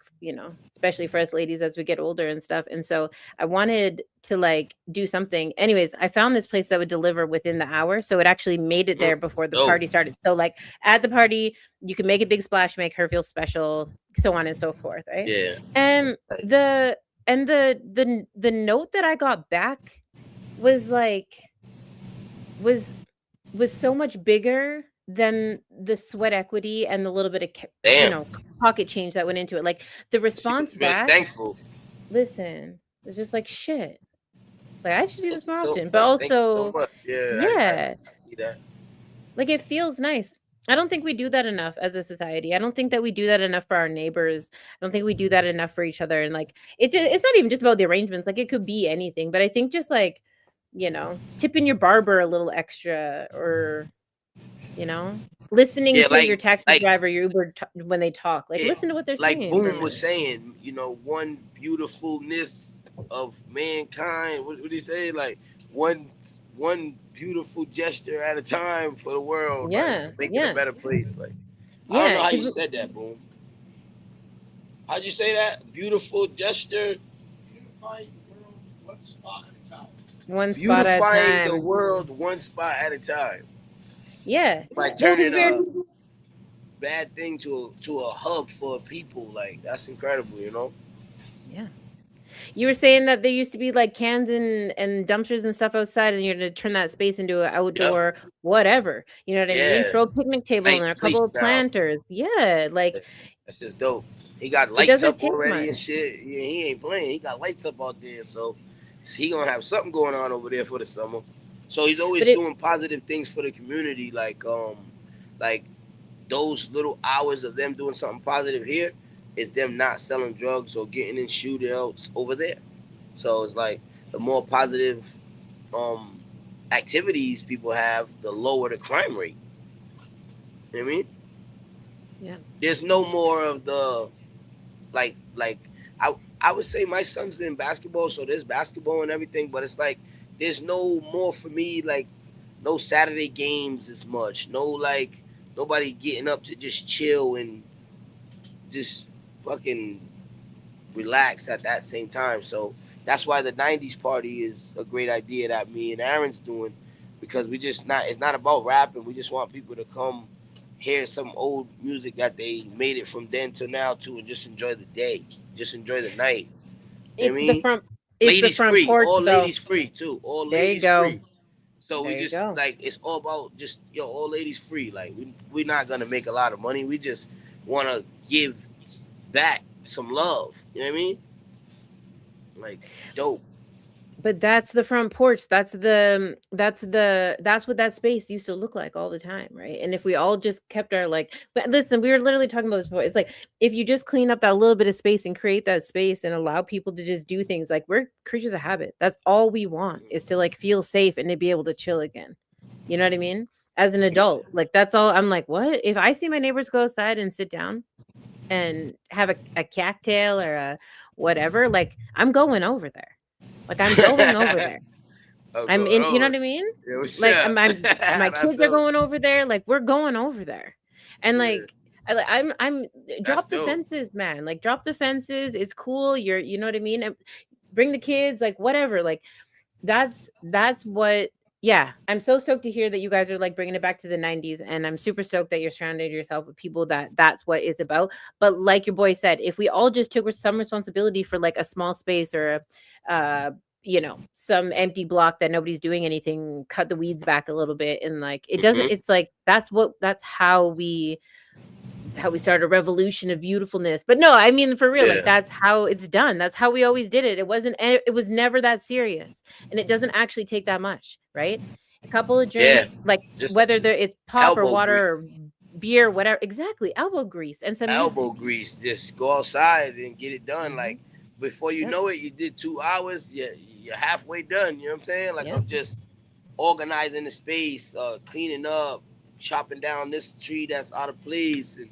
especially for us ladies as we get older and stuff. And so I wanted to like do something. Anyways, I found this place that would deliver within the hour, so it actually made it there before the Dope. party started. So like at the party you can make a big splash, make her feel special, so on and so forth, right? Yeah. And Like, the note that I got back was like was so much bigger than the sweat equity and the little bit of damn. pocket change that went into it. Like the She response was really back, thankful. listen, it's just like shit. Like I should do Thank this you more so often. But much. Thank you so also, much. Yeah, yeah, I see that. like it feels nice. I don't think we do that enough as a society. I don't think that we do that enough for our neighbors. I don't think we do that enough for each other. And like it's not even just about the arrangements. Like it could be anything. But I think just like, tipping your barber a little extra or listening Yeah, to your taxi driver, your Uber when they talk. Like yeah, listen to what they're like saying for a Boom was minute. saying, one beautifulness of mankind. What did he say? Like one beautiful gesture at a time for the world, Yeah, like make it yeah, a better place. Like I don't know yeah. how you said that, Boom. How'd you say that? Beautiful gesture. Unifying the world one spot at a time. One spot at a Beautifying the time. world one spot at a time. Yeah. Like Well, because turning a bad thing to a hub for people. Like that's incredible. yeah. You were saying that there used to be like cans and dumpsters and stuff outside, and you're gonna turn that space into an outdoor whatever. You know what I mean? Yeah. Throw a picnic table in Nice there, a couple place of now. planters. Yeah, like That's just dope. He got it lights doesn't up take already much. and shit. Yeah, he ain't playing. He got lights up out there, so he gonna have something going on over there for the summer. So he's always But it doing positive things for the community, like those little hours of them doing something positive here is them not selling drugs or getting in shootouts over there. So it's like the more positive activities people have, the lower the crime rate. You know what I mean? yeah. There's no more of the like I would say my son's been basketball, so there's basketball and everything, but it's like there's no more for me, like no Saturday games as much. No like nobody getting up to just chill and just fucking relax at that same time. So that's why the 90s party is a great idea that me and Aaron's doing, because it's not about rapping. We just want people to come hear some old music that they made it from then to now too, and just enjoy the day, just enjoy the night. You know what I It's the mean? front it's the Ladies front free, porch all though. ladies free too, all There you ladies go. free. So we There you just go. like it's all about just all ladies free. Like we're not gonna make a lot of money. We just want to give back some love. You know what I mean? Like dope. But that's the front porch. That's what that space used to look like all the time, right? And if we all just kept our but listen, we were literally talking about this before. It's like if you just clean up that little bit of space and create that space and allow people to just do things, like we're creatures of habit. That's all we want is to like feel safe and to be able to chill again. You know what I mean? as an adult. Like that's all. I'm like, what? If I see my neighbors go outside and sit down and have a cocktail or a whatever, like I'm going over there. Like I'm going over there. I'm in, you know what I mean? Like I'm my kids are going over there. Like we're going over there. And like I'm drop the fences, man. Like drop the fences. It's cool. You know what I mean? And bring the kids, like whatever. Like that's what. Yeah, I'm so stoked to hear that you guys are like bringing it back to the 90s, and I'm super stoked that you're surrounding yourself with people that's what it's about. But like your boy said, if we all just took some responsibility for like a small space or a some empty block that nobody's doing anything, cut the weeds back a little bit, and like it doesn't, it's like that's how we start a revolution of beautifulness. But no, I mean for real, like that's how it's done. That's how we always did it. It was never that serious, and it doesn't actually take that much, right? A couple of drinks, like whether it's pop or water or beer, whatever. Exactly, elbow grease and some elbow music. grease. Just go outside and get it done. Like before you know it, you did 2 hours. You're halfway done. You know what I'm saying? Like I'm just organizing the space, cleaning up, chopping down this tree that's out of place, and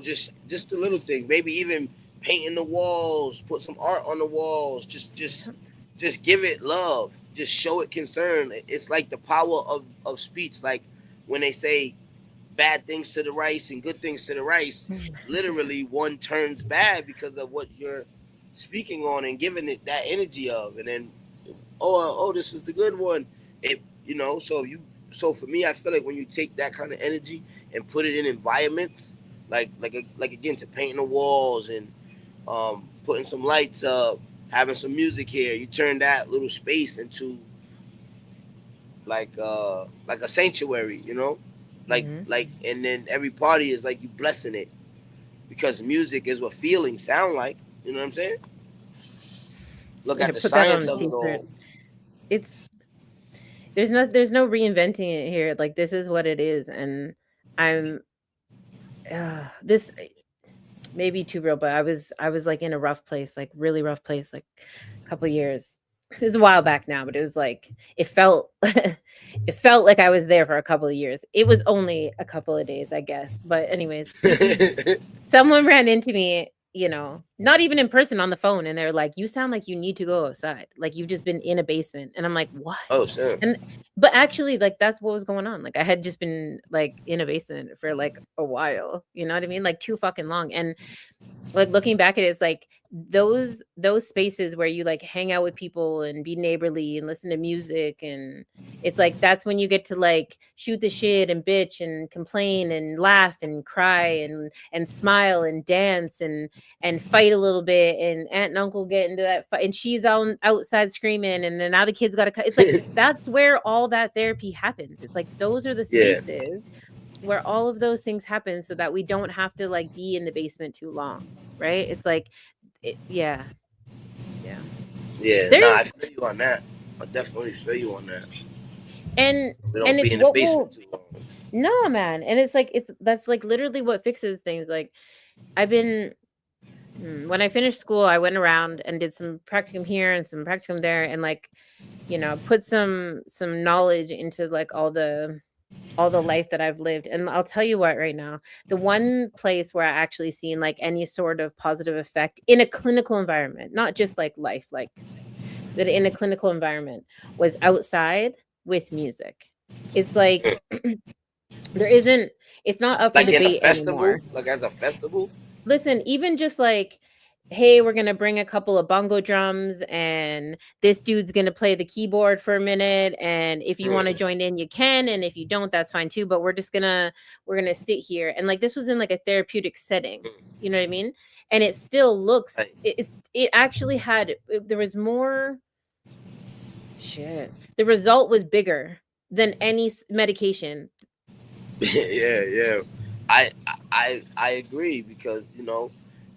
just the little thing. Maybe even painting the walls, put some art on the walls. Just give it love. Just show it concern. It's like the power of speech. Like when they say bad things to the rice and good things to the rice, literally one turns bad because of what you're speaking on and giving it that energy of. And then, oh, this is the good one. So for me, I feel like when you take that kind of energy and put it in environments, like again, to painting the walls and putting some lights up, having some music here, you turn that little space into like a sanctuary, like and then every party is like you blessing it, because music is what feelings sound like. You know what I'm saying? Look at the science of it all. It's there's no reinventing it here. Like this is what it is, and I'm this may be too real, but I was like in a rough place, like really rough place, like a couple years. It was a while back now, but it was like it felt like I was there for a couple of years. It was only a couple of days, I guess. But anyways, someone ran into me, not even in person, on the phone, and they're like, "You sound like you need to go outside. Like you've just been in a basement." And I'm like, "What?" Oh, sure. But actually, like that's what was going on. Like I had just been like in a basement for like a while. You know what I mean? Like too fucking long. And like looking back at it, it's like those spaces where you like hang out with people and be neighborly and listen to music, and it's like that's when you get to like shoot the shit and bitch and complain and laugh and cry and smile and dance and fight a little bit, and aunt and uncle get into that fight, and she's outside screaming, and then now the kids gotta cut. It's like that's where all that therapy happens. It's like those are the spaces where all of those things happen, so that we don't have to like be in the basement too long, right? It's like I feel you on that. I definitely feel you on that. And it's in the basement too long. No, man. And it's like that's like literally what fixes things. Like I've been when I finished school, I went around and did some practicum here and some practicum there, and like put some knowledge into like all the life that I've lived. And I'll tell you what, right now, the one place where I actually seen like any sort of positive effect in a clinical environment, not just like life, like but in a clinical environment, was outside with music. It's like it's not up for like debate in a festival anymore. Like as a festival, listen, even just like, hey, we're going to bring a couple of bongo drums and this dude's going to play the keyboard for a minute. And if you want to join in, you can. And if you don't, that's fine too. But we're going to sit here. And like, this was in like a therapeutic setting, you know what I mean? And it still looks, it actually there was more shit. The result was bigger than any medication. Yeah. I agree, because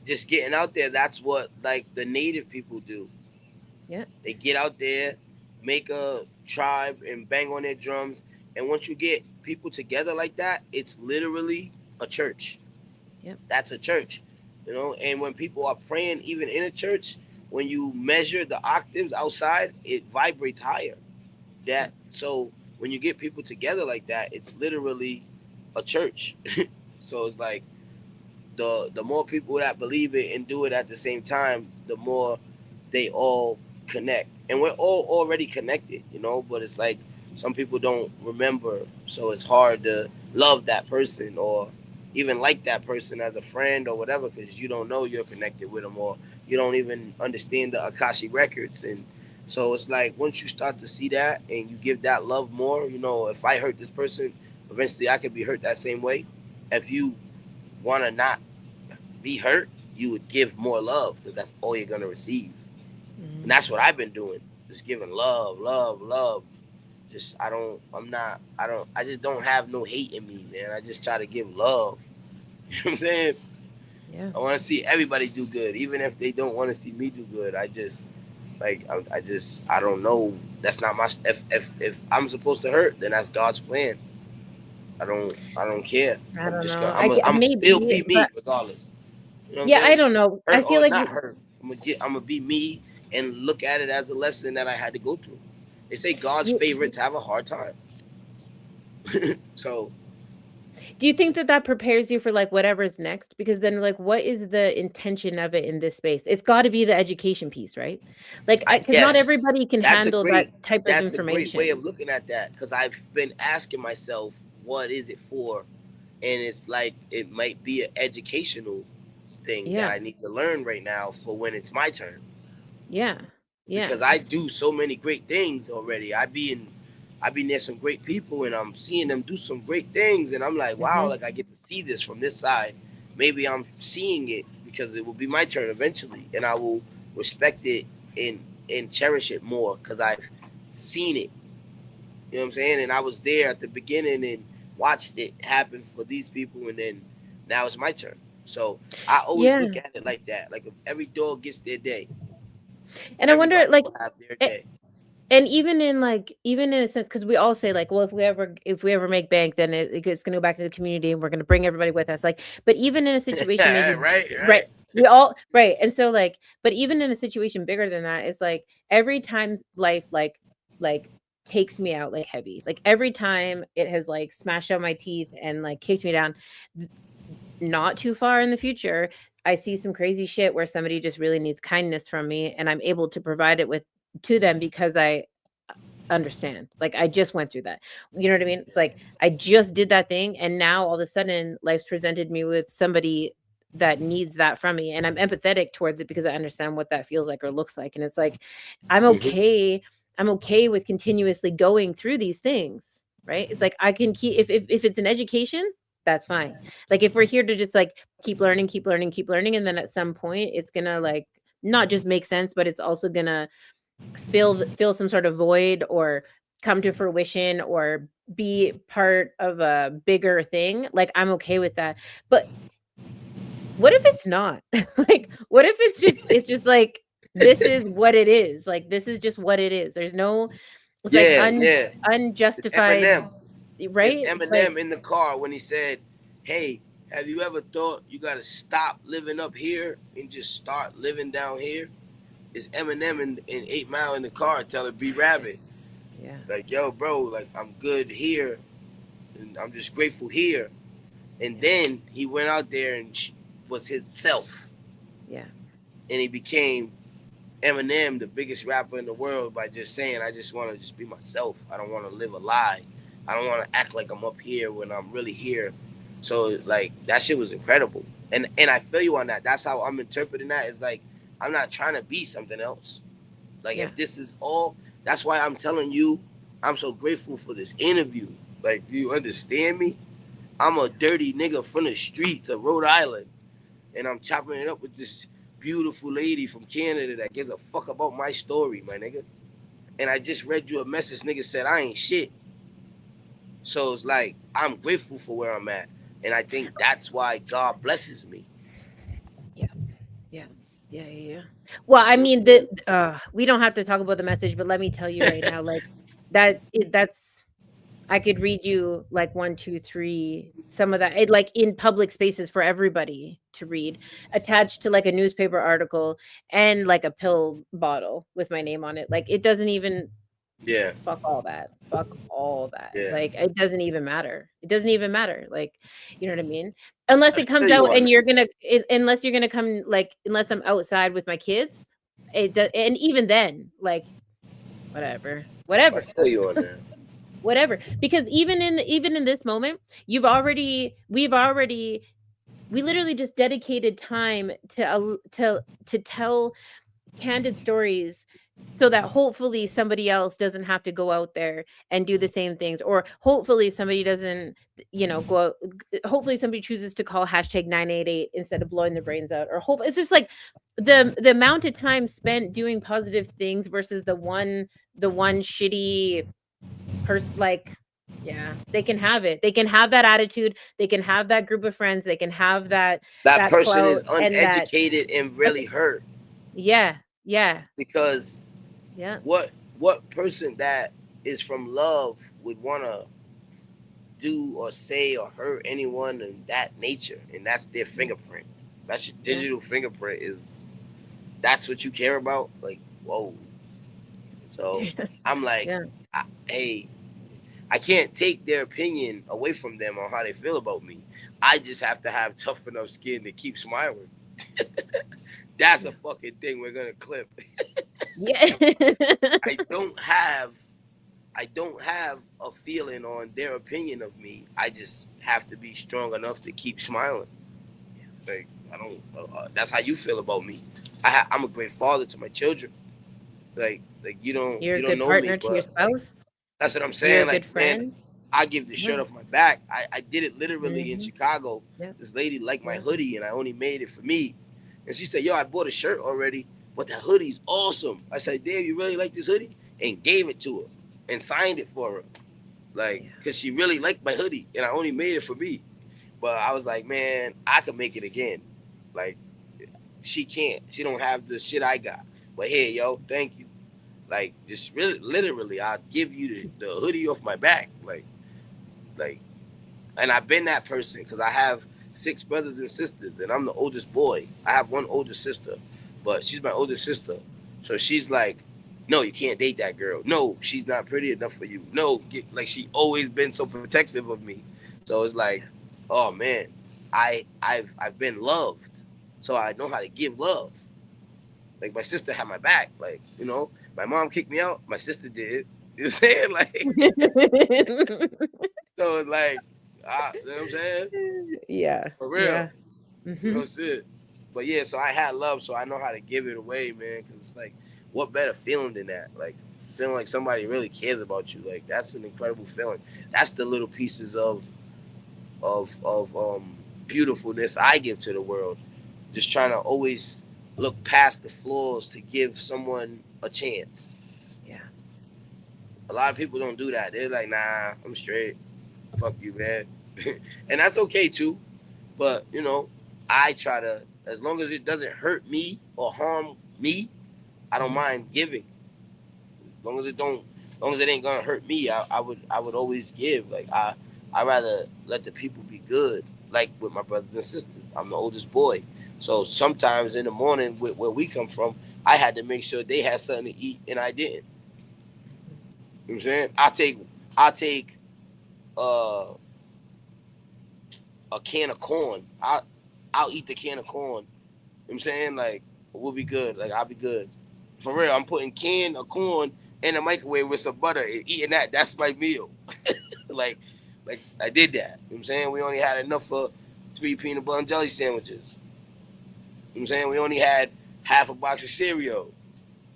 just getting out there, that's what like the native people do. Yeah, they get out there, make a tribe and bang on their drums, and once you get people together like that, it's literally a church. Yeah, that's a church. And when people are praying, even in a church, when you measure the octaves outside, it vibrates higher. So when you get people together like that, it's literally a church. So it's like the more people that believe it and do it at the same time, the more they all connect. And we're all already connected, you know, but it's like some people don't remember, so it's hard to love that person or even like that person as a friend or whatever, because you don't know you're connected with them, or you don't even understand the Akashi records. And so it's like once you start to see that and you give that love more, you know, if I hurt this person, eventually I could be hurt that same way. If you want to not be hurt, you would give more love, because that's all you're going to receive. And that's what I've been doing, just giving love, love, love. Just I just don't have no hate in me, man. I just try to give love. You know what I'm saying? Yeah. I want to see everybody do good, even if they don't want to see me do good. I just like I don't know. That's not my. If I'm supposed to hurt, then that's God's plan. I don't care. I don't know. I'm still be me but regardless. You know what yeah, I'm I saying? don't know. I Hurt feel or like not hurt, I'm gonna be me and look at it as a lesson that I had to go through. They say God's favorites have a hard time. So do you think that prepares you for like whatever's next? Because then like what is the intention of it in this space? It's got to be the education piece, right? Like because not yes, everybody can handle that type of that's a great information. way of looking at that, because I've been asking myself, what is it for? And it's like it might be an educational thing that I need to learn right now for when it's my turn. Yeah. Because I do so many great things already. I be near some great people, and I'm seeing them do some great things, and I'm like, wow, like I get to see this from this side. Maybe I'm seeing it because it will be my turn eventually, and I will respect it and cherish it more because I've seen it. You know what I'm saying? And I was there at the beginning and watched it happen for these people, and then now it's my turn. So I always look at it like that. Like if every dog gets their day. And I wonder, like, have their day. And even in a sense, because we all say like, well, if we ever make bank, then it's going to go back to the community, and we're going to bring everybody with us. Like, but even in a situation, maybe, right, we all right, and so like, but even in a situation bigger than that, it's like every time life like takes me out like heavy, like every time it has like smashed out my teeth and like kicked me down. Not too far in the future, I see some crazy shit where somebody just really needs kindness from me, and I'm able to provide it to them because I understand. Like I just went through that. You know what I mean? It's like I just did that thing, and now all of a sudden life's presented me with somebody that needs that from me, and I'm empathetic towards it because I understand what that feels like or looks like. And it's like I'm okay. I'm okay with continuously going through these things, right? It's like I can keep if it's an education, that's fine. Like if we're here to just like keep learning, and then at some point it's gonna like not just make sense, but it's also gonna fill some sort of void or come to fruition or be part of a bigger thing. Like I'm okay with that. But what if it's not? Like what if it's just like this is what it is. Like this is just what it is. There's no unjustified. It's Eminem. Right? It's Eminem in the car when he said, "Hey, have you ever thought you gotta stop living up here and just start living down here?" It's Eminem in 8 Mile in the car telling B Rabbit, like, yo, bro, like I'm good here, and I'm just grateful here. And then he went out there and was himself. Yeah. And he became Eminem, the biggest rapper in the world, by just saying, I just want to just be myself. I don't want to live a lie. I don't want to act like I'm up here when I'm really here. So like that shit was incredible. And I feel you on that. That's how I'm interpreting that. It's like I'm not trying to be something else. Like if this is all, that's why I'm telling you, I'm so grateful for this interview. Like, do you understand me? I'm a dirty nigga from the streets of Rhode Island, and I'm chopping it up with this beautiful lady from Canada that gives a fuck about my story, my nigga. And I just read you a message, nigga said I ain't shit. So it's like, I'm grateful for where I'm at. And I think that's why God blesses me. Yeah. Well, I mean, we don't have to talk about the message, but let me tell you right now, like that's, I could read you like 1, 2, 3, some of that, like in public spaces for everybody to read, attached to like a newspaper article and like a pill bottle with my name on it. Like it doesn't even, Yeah. Fuck all that. Fuck all that. Yeah. Like, it doesn't even matter. It doesn't even matter. Like, you know what I mean? Unless I it comes feel you out on and that. you're gonna, unless you're gonna come, like, unless I'm outside with my kids, it does, and even then, like, whatever, I whatever, feel you on that. whatever. Because even in this moment, we literally just dedicated time to tell candid stories so that hopefully somebody else doesn't have to go out there and do the same things, or hopefully somebody doesn't, go out, hopefully somebody chooses to call hashtag 988 instead of blowing their brains out, or hope it's just like the amount of time spent doing positive things versus the one shitty person. Like, yeah, they can have it, they can have that attitude, they can have that group of friends, they can have That that person clout is and that. uneducated and really hurt Yeah, yeah, because yeah. what person that is from love would want to do or say or hurt anyone in that nature, and that's their fingerprint. That's your digital fingerprint. That's what you care about? Like, whoa. So I'm like, Yeah. hey, I can't take their opinion away from them on how they feel about me. I just have to have tough enough skin to keep smiling. That's a fucking thing we're gonna clip. Yeah. I don't have a feeling on their opinion of me. I just have to be strong enough to keep smiling. Like, I don't. That's how you feel about me. I'm a great father to my children. Like You're a you don't good know me, partner to your but like spouse. that's what I'm You're a saying. good Like, man, friend. I give the shirt Yeah. off my back. I did it literally in Mhm. Chicago. Yeah. This lady liked my Yeah. hoodie, and I only made it for me. And she said, "Yo, I bought a shirt already, but that hoodie's awesome." I said, "Damn, you really like this hoodie?" And gave it to her and signed it for her, like, Yeah. cause she really liked my hoodie, and I only made it for me. But I was like, man, I could make it again. Like, she can't. She don't have the shit I got. But here, yo, thank you. Like, just really, literally, I'll give you the hoodie off my back. Like, and I've been that person because I have 6 brothers and sisters, and I'm the oldest boy. I have one older sister, but she's my older sister. So she's like, no, you can't date that girl. No, she's not pretty enough for you. No, like, she always been so protective of me. So it's like, oh man, I've been loved, so I know how to give love. Like, my sister had my back. Like, my mom kicked me out. My sister did. You know what I'm saying? Like, so it's like, you know what I'm saying? Yeah. For real. Yeah. Real shit. But yeah, so I had love, so I know how to give it away, man. Because it's like, what better feeling than that? Like, feeling like somebody really cares about you. Like, that's an incredible feeling. That's the little pieces of beautifulness I give to the world. Just trying to always look past the flaws to give someone a chance. Yeah. A lot of people don't do that. They're like, nah, I'm straight. Fuck you, man. And that's okay too. But, I try to, as long as it doesn't hurt me or harm me, I don't mind giving. As long as it ain't gonna hurt me, I would always give. Like, I rather let the people be good. Like with my brothers and sisters, I'm the oldest boy, so sometimes in the morning, where we come from, I had to make sure they had something to eat, and I didn't. You know what I'm saying? I take uh, a can of corn. I'll eat the can of corn. You know what I'm saying? Like, we'll be good. Like, I'll be good. For real, I'm putting can of corn in the microwave with some butter and eating that. That's my meal. like I did that. You know what I'm saying? We only had enough for 3 peanut butter and jelly sandwiches. You know what I'm saying? We only had half a box of cereal.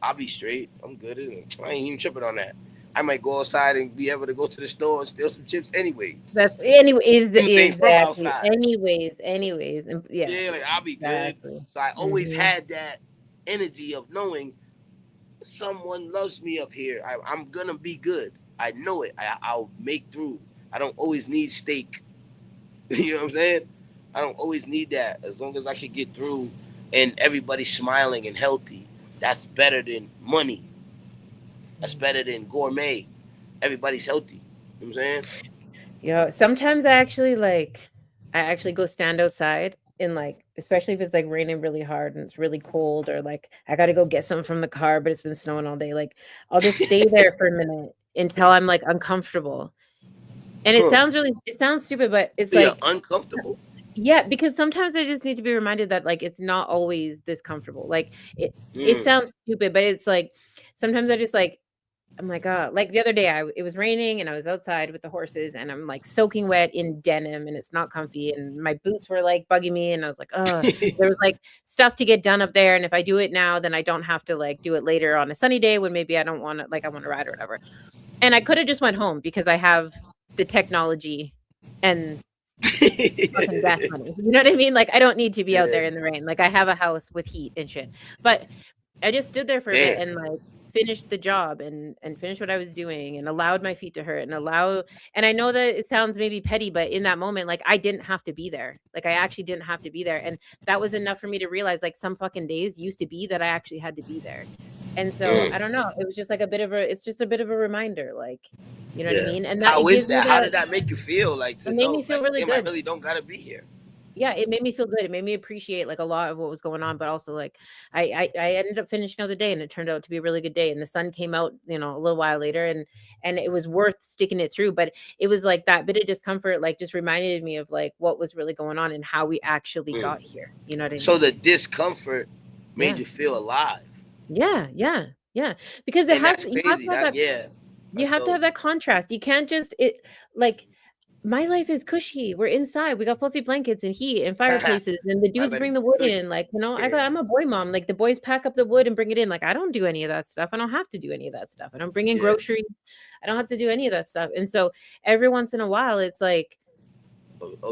I'll be straight. I'm good. I ain't even tripping on that. I might go outside and be able to go to the store and steal some chips anyways. That's anyways, Anything from exactly. outside. Anyways. Yeah. Yeah, like, I'll be good. Exactly. So I always had that energy of knowing someone loves me up here. I'm gonna be good. I know it. I'll make through. I don't always need steak. You know what I'm saying? I don't always need that. As long as I can get through and everybody's smiling and healthy, that's better than money. That's better than gourmet. Everybody's healthy. You know what I'm saying? Sometimes I actually go stand outside in like, especially if it's like raining really hard and it's really cold, or like I got to go get something from the car, but it's been snowing all day. Like I'll just stay there for a minute until I'm like uncomfortable. And it sounds stupid, but it's You're like, uncomfortable. yeah, because sometimes I just need to be reminded that like it's not always this comfortable. Like it Mm. sounds stupid, but it's like sometimes I just like, I'm like, oh, like the other day it was raining and I was outside with the horses and I'm like soaking wet in denim and it's not comfy and my boots were like bugging me and I was like, oh, there was like stuff to get done up there, and if I do it now, then I don't have to like do it later on a sunny day when maybe I don't want to, like I want to ride or whatever. And I could have just went home because I have the technology and fucking gas money. You know what I mean? Like I don't need to be out there in the rain. Like I have a house with heat and shit. But I just stood there for a bit and like finished the job and finished what I was doing and allowed my feet to hurt and I know that it sounds maybe petty, but in that moment, like I didn't have to be there. Like I actually didn't have to be there. And that was enough for me to realize like some fucking days used to be that I actually had to be there. And so I don't know. It was just like it's just a bit of a reminder, like, you know what I mean? And that How is that? How did that make you feel? Like to it made know, me feel like, really damn, I good. really don't gotta be here. Yeah, it made me feel good. It made me appreciate like a lot of what was going on, but also like I ended up finishing out the day and it turned out to be a really good day. And the sun came out, you know, a little while later and it was worth sticking it through. But it was like that bit of discomfort, like just reminded me of like what was really going on and how we actually got here. You know what I mean? So the discomfort made you feel alive. Yeah. Because it has you have to have that contrast. You can't just like my life is cushy. We're inside. We got fluffy blankets and heat and fireplaces, and the dudes bring the wood in. Like, you know, I'm a boy mom. Like, the boys pack up the wood and bring it in. Like, I don't do any of that stuff. I don't have to do any of that stuff. I don't bring in groceries. I don't have to do any of that stuff. And so every once in a while, it's like,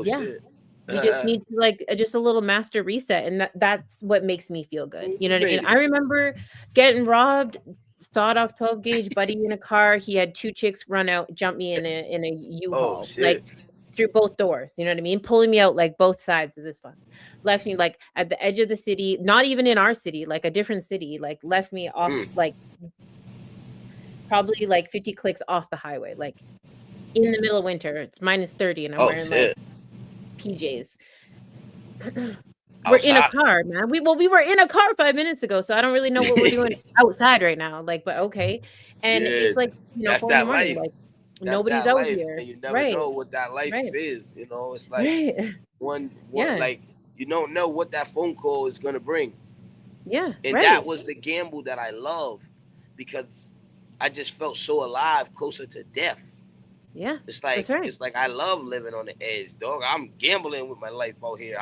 shit. You just need to like just a little master reset, and that's what makes me feel good. You know what I mean? I remember getting robbed. Sawed off 12 gauge buddy in a car. He had two chicks run out, jump me in a U-Haul, like through both doors. You know what I mean? Pulling me out like both sides of this fuck. Left me like at the edge of the city, not even in our city, like a different city. Like left me off like probably like 50 clicks off the highway, like in the middle of winter. It's -30 and I'm wearing like PJs. We're in a car, man. We were in a car 5 minutes ago, so I don't really know what we're doing outside right now. Like, but okay. And it's like, you know, that's that life. Like nobody's out here. And you never know what that life is. You know, it's like one like you don't know what that phone call is gonna bring. Yeah. And that was the gamble that I loved because I just felt so alive, closer to death. Yeah. It's like it's like I love living on the edge, dog. I'm gambling with my life out here.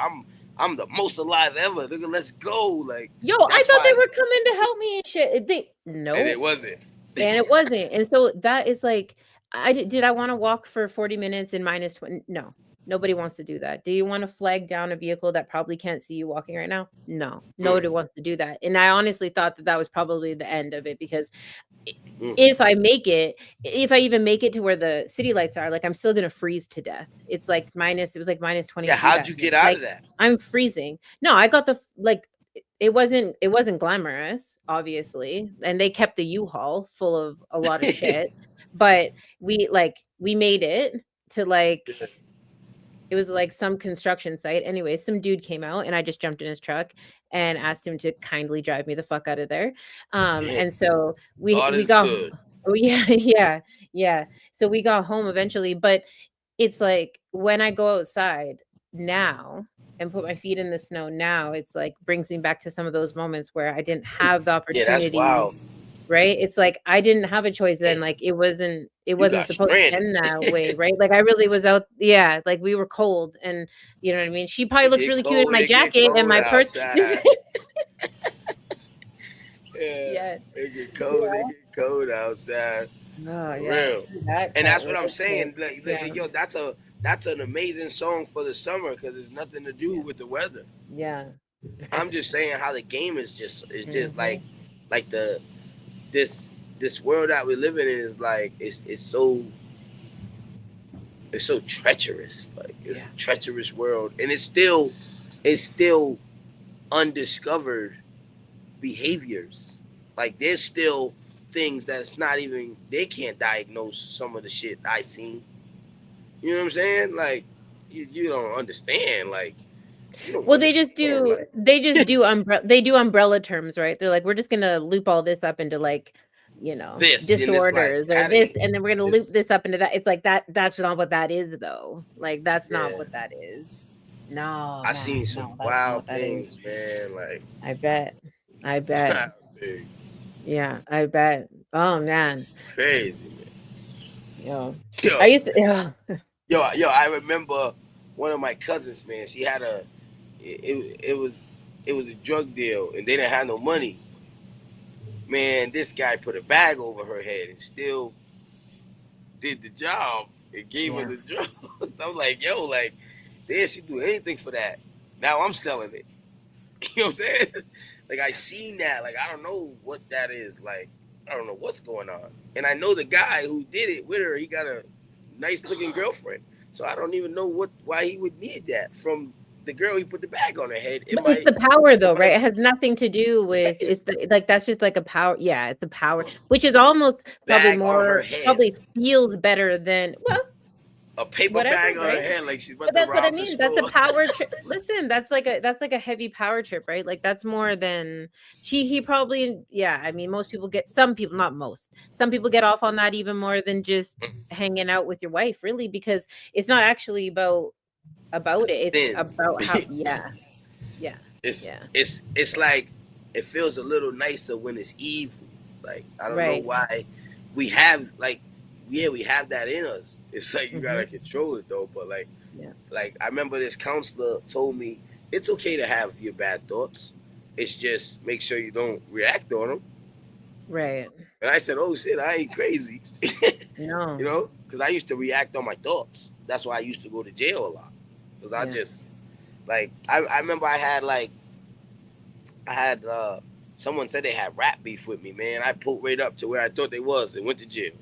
I'm the most alive ever. Nigga, let's go. Like, yo, I thought they were coming to help me and shit. No. And it wasn't. And so that is like, did I want to walk for 40 minutes in -20? No. Nobody wants to do that. Do you want to flag down a vehicle that probably can't see you walking right now? No. Nobody wants to do that. And I honestly thought that was probably the end of it because if I even make it to where the city lights are, like I'm still gonna freeze to death. It was like -20. Yeah, how'd you get out of that? I'm freezing. No, I got it wasn't glamorous, obviously, and they kept the U-Haul full of a lot of shit. But we made it to like it was like some construction site. Anyway, some dude came out and I just jumped in his truck and asked him to kindly drive me the fuck out of there. And so we got yeah. So we got home eventually, but it's like when I go outside now and put my feet in the snow now, it's like brings me back to some of those moments where I didn't have the opportunity. Yeah, that's wild. Right? It's like I didn't have a choice then. Like it wasn't supposed to end that way, right? Like I really was out. Yeah, like we were cold, and you know what I mean. She probably looks really cute in my jacket and my purse. It get cold outside. Oh, yeah. Real. And that's what I'm saying. Like, yo, that's an amazing song for the summer because there's nothing to do with the weather. Yeah. I'm just saying how the game is just like this world that we're living in is like it's so treacherous. Like it's a treacherous world, and it's still undiscovered behaviors. Like there's still things that's not even they can't diagnose some of the shit I seen. You know what I'm saying? Like you don't understand. Like You don't Well, understand, like, they do umbrella terms, right? They're like, we're just gonna loop all this up into like, this, and it's like disorders or that this, ain't and then we're gonna loop this. this up into that. It's like that's not what that is, though. Like that's not Yeah, what that is. No, I man, seen some no, that's not wild what that is. things, man. Like, I bet. I bet. wild things. Yeah, I bet. Oh man. Crazy, man. Yo. I Yo, used to yo, I remember one of my cousins, man. She had it was a drug deal, and they didn't have no money. Man, this guy put a bag over her head and still did the job and gave her Yeah. the drugs. I'm like, yo, like, damn, she do anything for that. Now I'm selling it. You know what I'm saying? Like, I seen that. Like, I don't know what that is. Like, I don't know what's going on. And I know the guy who did it with her, he got a nice looking girlfriend. So I don't even know why he would need that from the girl he put the bag on her head. But it's the power though, might right? It has nothing to do with like that's just like a power. Yeah, it's a power, which is almost bag on her head. probably feels better than a paper whatever, bag on right? her head, like she's about But to that's what I rob the mean. store. That's a power trip. Listen, that's like a heavy power trip, right? Like that's more than he probably, yeah. I mean, some people, not most, some people get off on that even more than just hanging out with your wife, really, because it's not actually about it. It's about how, yeah. It's like it feels a little nicer when it's evil. Like, I don't know why we have we have that in us. It's like you gotta control it though. But like I remember this counselor told me it's okay to have your bad thoughts. It's just make sure you don't react on them. Right. And I said, oh shit, I ain't crazy. No. You know, because I used to react on my thoughts. That's why I used to go to jail a lot. Because I just like I remember I had someone said they had rap beef with me, man. I pulled right up to where I thought they was and went to jail.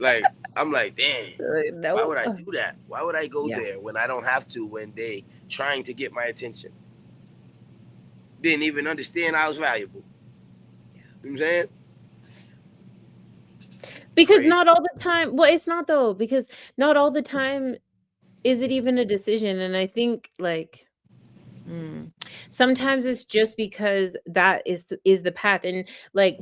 like I'm like, damn, why would I do that? Why would I go there when I don't have to, when they trying to get my attention? Didn't even understand I was valuable. You know what I'm saying? Because not all the time, well, it's not though, because not all the time is it even a decision. And I think like sometimes it's just because that is the path. And like,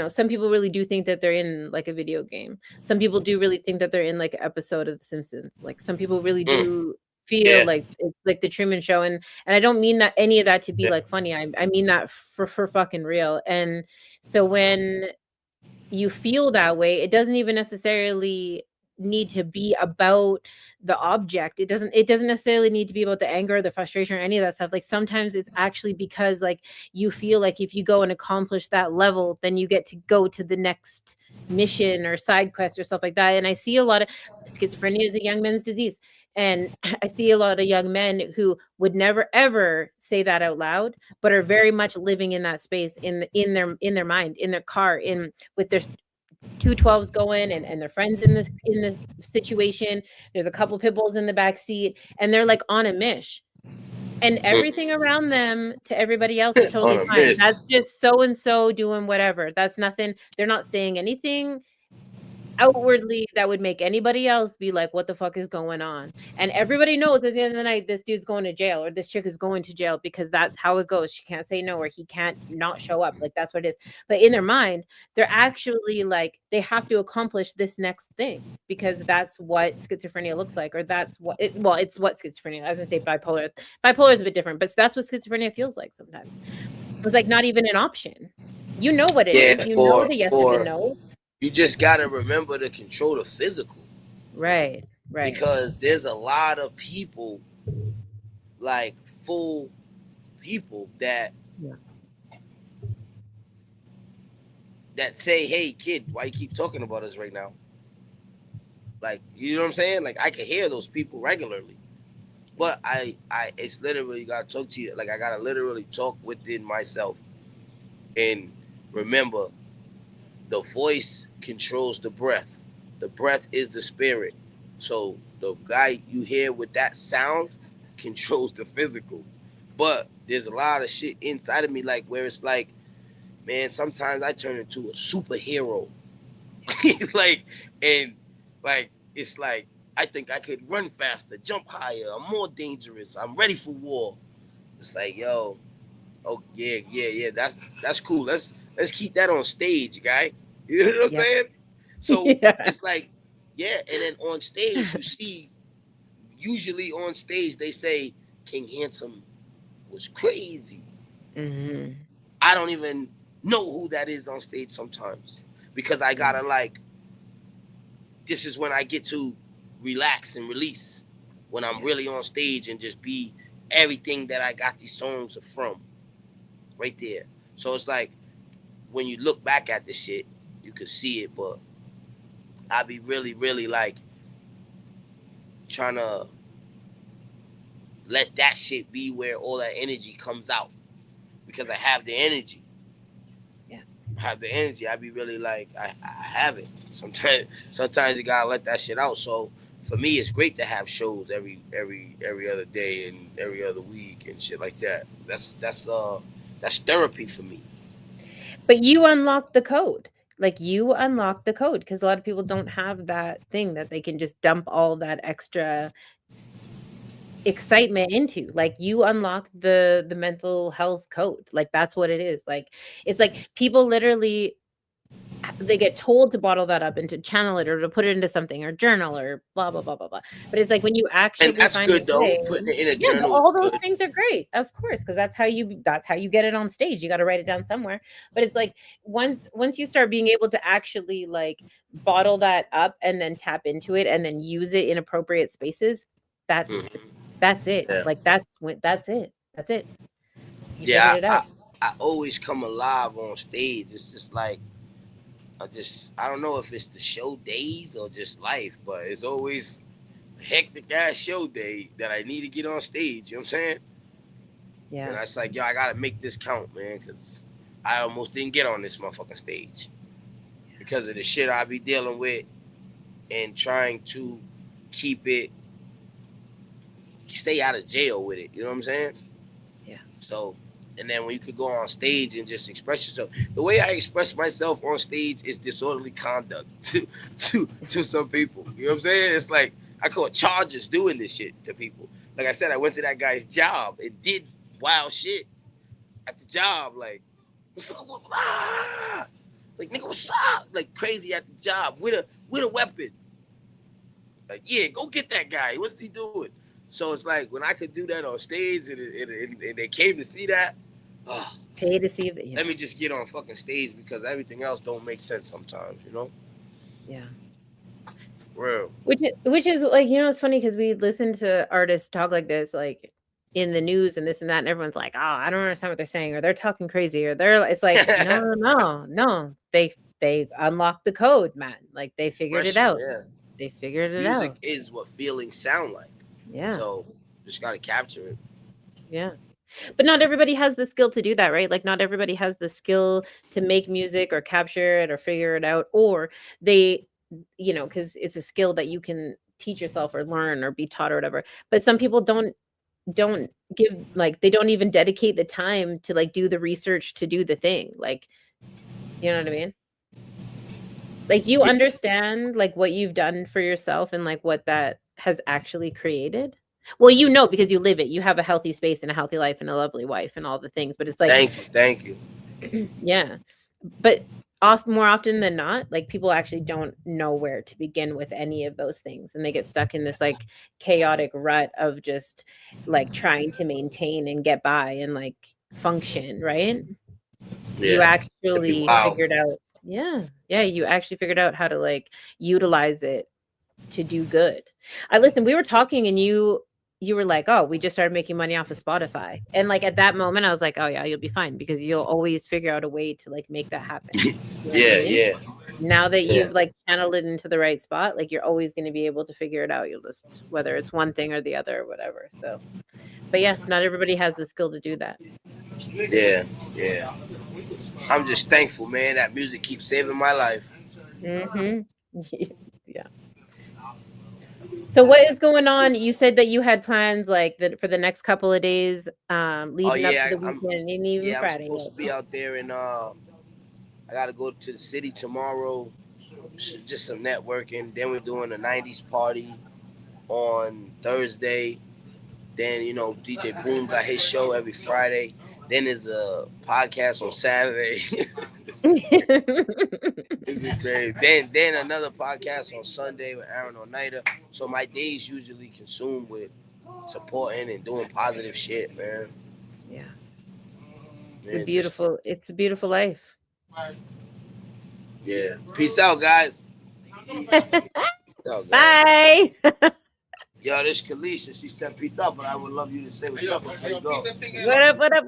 some people really do think that they're in like a video game. Some people do really think that they're in like an episode of The Simpsons. Like some people really do feel like it's like the Truman Show. And I don't mean that any of that to be like funny. I mean that for fucking real. And so when you feel that way, it doesn't even necessarily need to be about the object. It doesn't necessarily need to be about the anger or the frustration or any of that stuff. Like sometimes it's actually because like you feel like if you go and accomplish that level, then you get to go to the next mission or side quest or stuff like that. And I see a lot of schizophrenia is a young man's disease. And I see a lot of young men who would never ever say that out loud, but are very much living in that space in their mind, in their car, with their 212s going and their friends in the situation. There's a couple pit bulls in the back seat, and they're like on a mish. And everything around them to everybody else is totally fine. That's just so and so doing whatever. That's nothing. They're not saying anything outwardly that would make anybody else be like, what the fuck is going on? And everybody knows at the end of the night this dude's going to jail or this chick is going to jail, because that's how it goes. She can't say no, or he can't not show up. Like that's what it is. But in their mind, they're actually like, they have to accomplish this next thing because that's what schizophrenia looks like, or that's what it's what schizophrenia. I was gonna say bipolar is a bit different, but that's what schizophrenia feels like sometimes. It's like not even an option. You know what it is. You know the yes and the no. You just got to remember to control the physical. Right. Because there's a lot of people, like full people that say, hey, kid, why you keep talking about us right now? Like, you know what I'm saying? Like, I can hear those people regularly. But it's literally got to talk to you. Like, I got to literally talk within myself. And remember, the voice controls the breath. The breath is the spirit. So the guy you hear with that sound controls the physical. But there's a lot of shit inside of me, like where it's like, man, sometimes I turn into a superhero. It's like I think I could run faster, jump higher. I'm more dangerous. I'm ready for war. It's like, yo, oh yeah. That's cool. Let's keep that on stage, guy. You know what I'm Yeah. saying? So Yeah. it's like, yeah, and then on stage you see, usually on stage they say King Hansom was crazy. Hmm. I don't even know who that is on stage sometimes because I gotta like, this is when I get to relax and release, when I'm really on stage and just be everything that I got these songs are from right there. So it's like when you look back at this shit, you could see it, but I be really like trying to let that shit be where all that energy comes out because I have the energy. Yeah. I have the energy. I be really like I have it. Sometimes you gotta let that shit out. So for me, it's great to have shows every other day and every other week and shit like that. That's therapy for me. But you unlock the code. Like you unlock the code because a lot of people don't have that thing that they can just dump all that extra excitement into. Like you unlock the mental health code. Like that's what it is. Like it's like people literally they get told to bottle that up and to channel it or to put it into something or journal or blah blah blah blah blah. But it's like when you And actually that's find a good though. way, Putting it in a yeah, journal is all those good. things are great, of course, because that's how you get it on stage. You got to write it down somewhere. But it's like once you start being able to actually like bottle that up and then tap into it and then use it in appropriate spaces, that's Mhm. that's it. Yeah. Like that's it. That's it. You figured Yeah, it I, out. I always come alive on stage. It's just like I don't know if it's the show days or just life, but it's always hectic ass show day that I need to get on stage. You know what I'm saying? And Yeah. I was like, yo, I gotta make this count, man, because I almost didn't get on this motherfucking stage because of the shit I be dealing with and trying to keep it, stay out of jail with it. You know what I'm saying? Yeah. So, and then when you could go on stage and just express yourself, the way I express myself on stage is disorderly conduct to some people. You know what I'm saying? It's like I call charges doing this shit to people. Like I said, I went to that guy's job and did wild shit at the job, like like nigga, what's up? Like crazy at the job with a weapon. Like, yeah, go get that guy. What's he doing? So it's like when I could do that on stage and they came to see that, oh, Pay to see that. let me just get on fucking stage because everything else don't make sense sometimes, you know? Yeah. Real. Which is like, it's funny because we listen to artists talk like this, like in the news and this and that, and everyone's like, "Oh, I don't understand what they're saying," or "They're talking crazy," or "It's like, no, they unlocked the code, man. Like they figured it Expression, out. yeah. They figured it Music out. is what feelings sound like. Yeah, So just gotta capture it. yeah." But not everybody has the skill to do that, right? Like not everybody has the skill to make music or capture it or figure it out, or they, because it's a skill that you can teach yourself or learn or be taught or whatever. But some people don't give like they don't even dedicate the time to like do the research to do the thing. Like, you know what I mean? Like you Yeah. understand like what you've done for yourself and like what that has actually created. Well, because you live it. You have a healthy space and a healthy life and a lovely wife and all the things, but it's like Thank you. yeah. But more often than not, like people actually don't know where to begin with any of those things, and they get stuck in this like chaotic rut of just like trying to maintain and get by and like function, right? You Yeah. It'd be actually wild. figured out, yeah, you actually figured out how to like utilize it to do good. We were talking and you were like, "Oh, we just started making money off of Spotify." And like at that moment I was like, "Oh yeah, you'll be fine because you'll always figure out a way to like make that happen." You know what I Yeah, mean? yeah, Now that yeah. you've like channeled it into the right spot, like you're always going to be able to figure it out. You'll just whether it's one thing or the other or whatever. So, but yeah, not everybody has the skill to do that. Yeah, yeah. I'm just thankful, man, that music keeps saving my life. Mhm. Yeah. So what is going on? You said that you had plans like for the next couple of days, Oh leading up to yeah, the weekend and even I'm Friday. supposed to be out there and I gotta go to the city tomorrow. Just some networking. Then we're doing a '90s party on Thursday. Then DJ Boom got his show every Friday. Then there's a podcast on Saturday. It's just crazy. Then another podcast on Sunday with Aaron Oneida. So my days usually consumed with supporting and doing positive shit, man. Yeah. Man, It's a beautiful life. Yeah. Peace out, guys. Peace out, guys. Bye. Yo, this Kalisha, she said peace out, but I would love you to say what's up before you go. What up?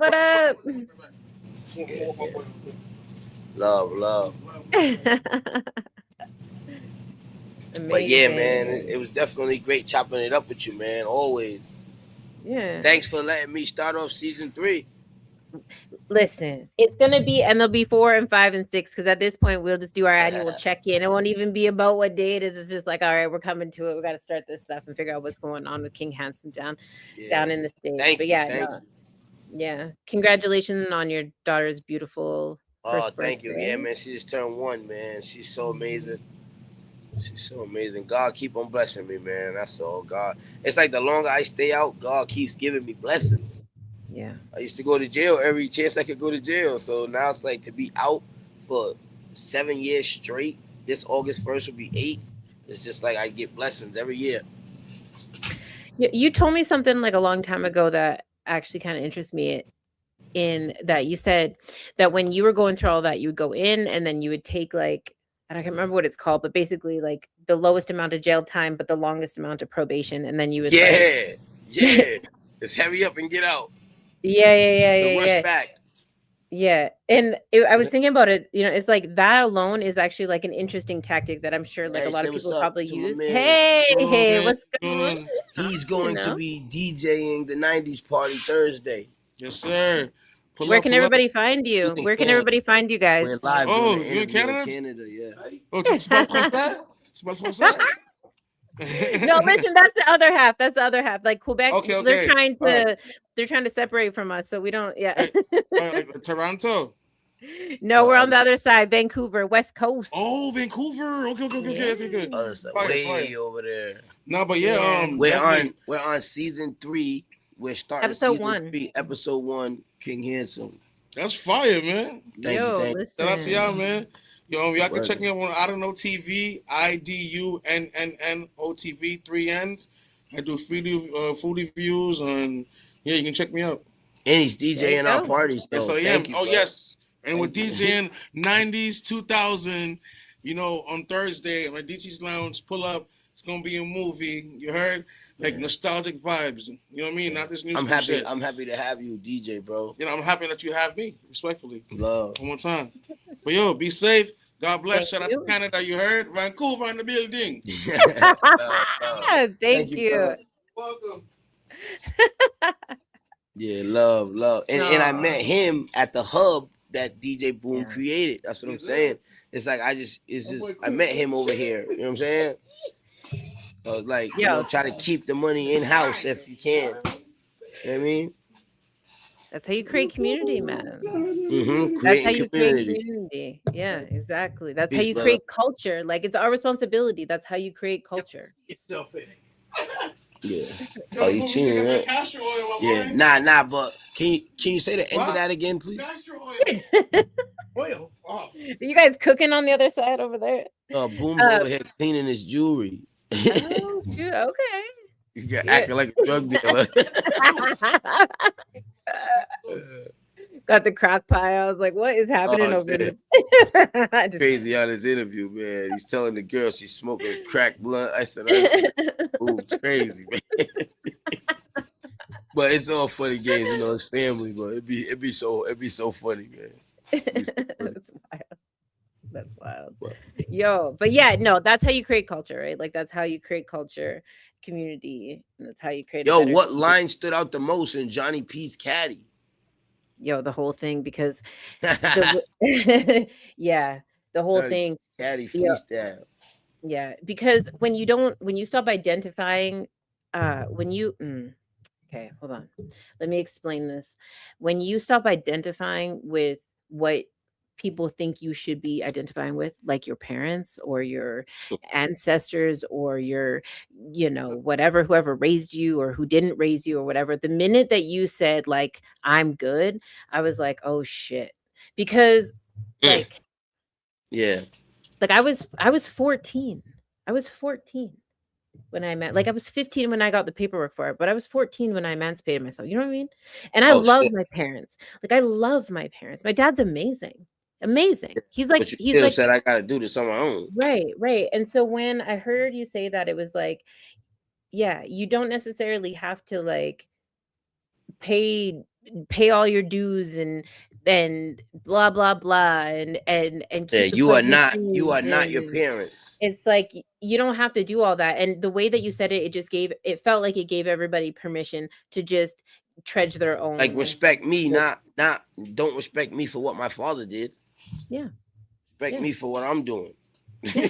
Yeah. Love. But yeah, man, it was definitely great chopping it up with you, man. Always. Yeah. Thanks for letting me start off season 3. Listen, it's gonna be, and there'll be 4 and 5 and 6, because at this point we'll just do our annual check-in. It won't even be about what day it is. It's just like, all right, we're coming to it. We got to start this stuff and figure out what's going on with King Hansom down in the States. Thank you. Yeah. Congratulations on your daughter's beautiful first thank you. birthday. Yeah, man, she just turned 1, man. She's so amazing. God keep on blessing me, man. That's all. God. It's like the longer I stay out, God keeps giving me blessings. Yeah. I used to go to jail every chance I could go to jail. So now it's like to be out for 7 years straight. This August 1st will be 8. It's just like I get blessings every year. You told me something like a long time ago that actually kind of interests me, in that you said that when you were going through all that, you would go in and then you would take like, and I can't remember what it's called, but basically like the lowest amount of jail time, but the longest amount of probation. And then you would Just hurry up and get out. The worst back. Yeah. And I was thinking about it, it's like that alone is actually like an interesting tactic that I'm sure like a lot of people probably use. Hey, what's going on? He's going to be DJing the 90s party Thursday. Yes, sir. Where can everybody find you? Where can everybody find you guys? We're live. Oh, you in Canada? Yeah. Oh, it's about that? No, listen, that's the other half. Like Quebec, okay. they're trying to separate from us, so we don't. Yeah. Toronto. No, we're on the other side. Vancouver, West Coast. Oh, Vancouver. Okay. Good. Way over there. No, but yeah, we're on season 3. We're starting episode 1. 3, episode 1. King Hansom. That's fire, man. Thank you. Shout out to y'all, man. Y'all can check me out on I Don't Know TV, IDUNNOTV, 3 N's. I do food reviews, and you can check me out. And he's DJing our parties. Yes, I am. Yes. And we're DJing 90s, 2000, on Thursday, my DT's Lounge, pull up. It's going to be a movie. You heard? Like nostalgic vibes. You know what I mean? Not this new shit. I'm happy to have you DJ, bro. I'm happy that you have me, respectfully. Love. One more time. But be safe. God bless. Shout out to Canada, you heard? Vancouver in the building. Thank you. Welcome. Yeah, love. And I met him at the hub that DJ Boom created. That's what I'm saying. It's like I met him over here. You know what I'm saying? Try to keep the money in-house if you can. You know what I mean? That's how you create community, man. Mm-hmm. That's how you create community. Yeah, exactly. That's how you create culture. Like, it's our responsibility. That's how you create culture. Yeah. Oh, you cheating, right? Yeah. Nah. But can you say the end of that again, please? Oil. Oh. You guys cooking on the other side over there? Boom's over here cleaning his jewelry. Oh, shoot, okay. You're acting like a drug dealer. Got the crock pie. I was like, what is happening over there? Crazy on this interview, man. He's telling the girl she's smoking crack blunt. I said, ooh, it's crazy, man. But it's all funny games, it's family, bro. It'd be so funny, man. That's wild. But yeah, no, that's how you create culture, right? Like, that's how you create culture, community, and that's how you create. What line stood out the most in Johnny P's Caddy? The whole thing, because the whole thing. Caddy freestyle. Yeah, because when you stop identifying, okay, hold on. Let me explain this. When you stop identifying with what people think you should be identifying with, like your parents or your ancestors or your, whatever, whoever raised you or who didn't raise you or whatever. The minute that you said like I'm good, I was like, oh shit. Because like Yeah. like I was 14. I was 14 when I was 15 when I got the paperwork for it, but I was 14 when I emancipated myself. You know what I mean? And I Oh love shit. my parents. Like I love my parents. My dad's amazing. Amazing. He's But you he's still like said I gotta do this on my own. right. And so when I heard you say that, it was like, yeah, you don't necessarily have to like pay all your dues and blah blah blah and Yeah, keep the you are not pregnancies your and parents. it's like you don't have to do all that. And the way that you said it, it felt like it gave everybody permission to just trudge their Like own. respect me, not don't respect me for what my father did. Yeah. Respect me for what I'm doing. Yeah.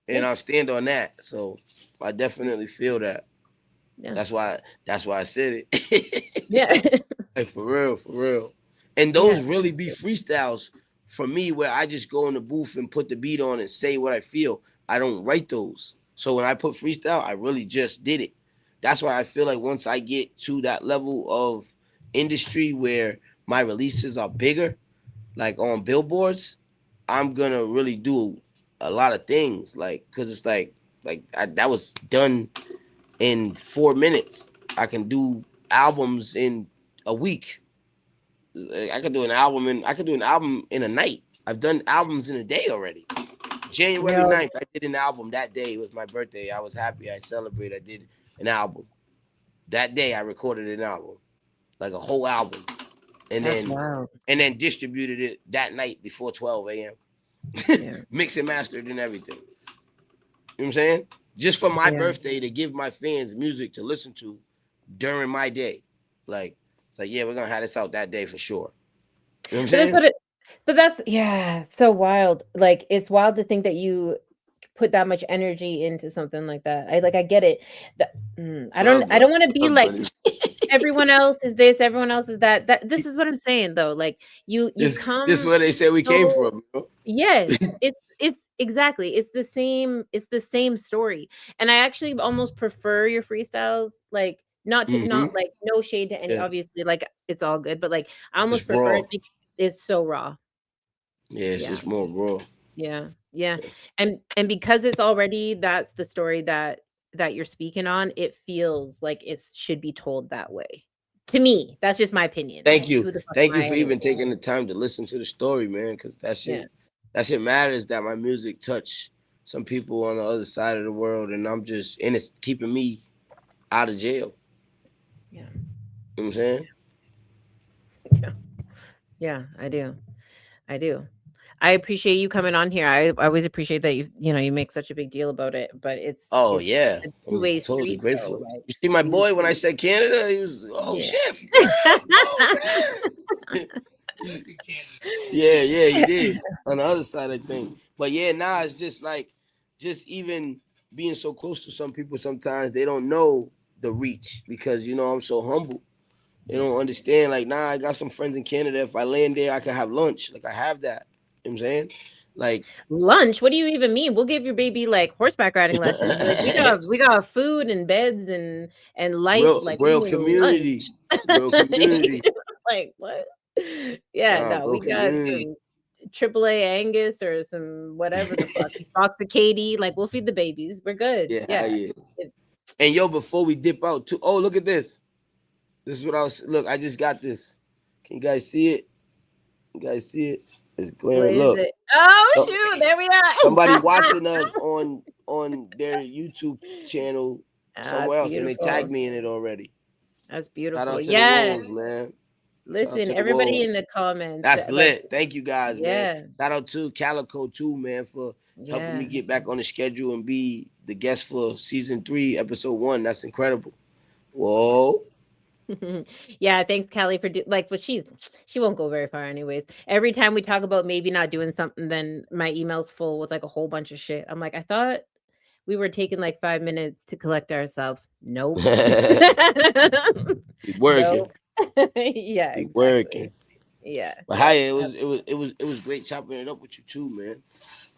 And I'll stand on that. So I definitely feel that. Yeah. That's why I said it. Yeah. Like for real. And those really be freestyles for me where I just go in the booth and put the beat on and say what I feel. I don't write those. So when I put freestyle, I really just did it. That's why I feel like once I get to that level of industry where my releases are bigger, like on billboards, I'm gonna really do a lot of things. Like, cause it's that was done in 4 minutes. I can do albums in a week. I could do an album in a night. I've done albums in a day already. January 9th, I did an album. That day was my birthday. I was happy. I celebrated. I did an album. That day I recorded an album. Like a whole album. And then distributed it that night before 12 a.m. Mixed and mastered and everything. You know what I'm saying? Just for my birthday to give my fans music to listen to during my day. Like, it's like, yeah, we're gonna have this out that day for sure. You know what I'm saying? But that's so wild. Like it's wild to think that you put that much energy into something like that. I get it. I don't want to be like everyone else is this, everyone else is that. This is what I'm saying though. Like you come. This is where they say we came from. Bro. Yes, it's exactly. It's the same story. And I actually almost prefer your freestyles. Like not like no shade to any. Obviously, like it's all good, but like I almost prefer it because it's so raw. Yeah, it's just more raw. Yeah. And because it's already that's the story that you're speaking on, it feels like it should be told that way. To me, that's just my opinion. Thank you for even taking the time to listen to the story, man, because that shit matters that my music touch some people on the other side of the world, and it's keeping me out of jail. Yeah. You know what I'm saying? Yeah, I do. I appreciate you coming on here. I always appreciate that you make such a big deal about it, but it's I'm two-way totally street, grateful. though, right? You see my boy when I said Canada, he was shit. Yeah, he did. On the other side, I think. But it's just like even being so close to some people sometimes they don't know the reach because I'm so humble. They don't understand, like, I got some friends in Canada. If I land there, I can have lunch. Like, I have that. You know what I'm saying? Like, lunch? What do you even mean? We'll give your baby, like, horseback riding lessons. Like, we got food and beds and life. Real community. Real community. Like, what? Yeah, we got some AAA Angus or some whatever the fuck. Fox Katie. Like, we'll feed the babies. We're good. Yeah. And, before we dip out, too. Oh, look at this. This is what look, I just got this. Can you guys see it? It's glaring. Look. Oh, shoot. There we are. Somebody watching us on their YouTube channel somewhere else, and they tagged me in it already. That's beautiful. Shout out to the Wolves, man. Listen, everybody in the comments. That's lit. Thank you guys, man. Shout out to Calico too, man, for helping me get back on the schedule and be the guest for season 3, episode 1. That's incredible. Whoa. Yeah, thanks, Callie, for but she won't go very far anyways. Every time we talk about maybe not doing something, then my email's full with like a whole bunch of shit. I'm like, I thought we were taking like 5 minutes to collect ourselves. Nope. Working. Yeah, exactly. Working. Yeah. But Yeah. hi, it was great chopping it up with you too, man.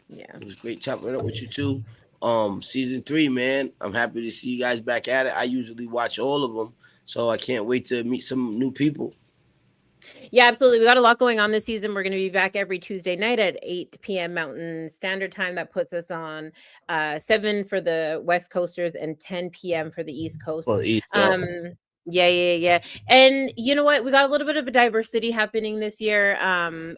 Yeah. It was great chopping it up with you too. Season 3, man. I'm happy to see you guys back at it. I usually watch all of them, so I can't wait to meet some new people. Yeah, absolutely. We got a lot going on this season. We're going to be back every Tuesday night at 8 p.m. Mountain Standard Time. That puts us on 7 for the West Coasters and 10 p.m. for the East Coast. Well, yeah. Yeah. And you know what? We got a little bit of a diversity happening this year.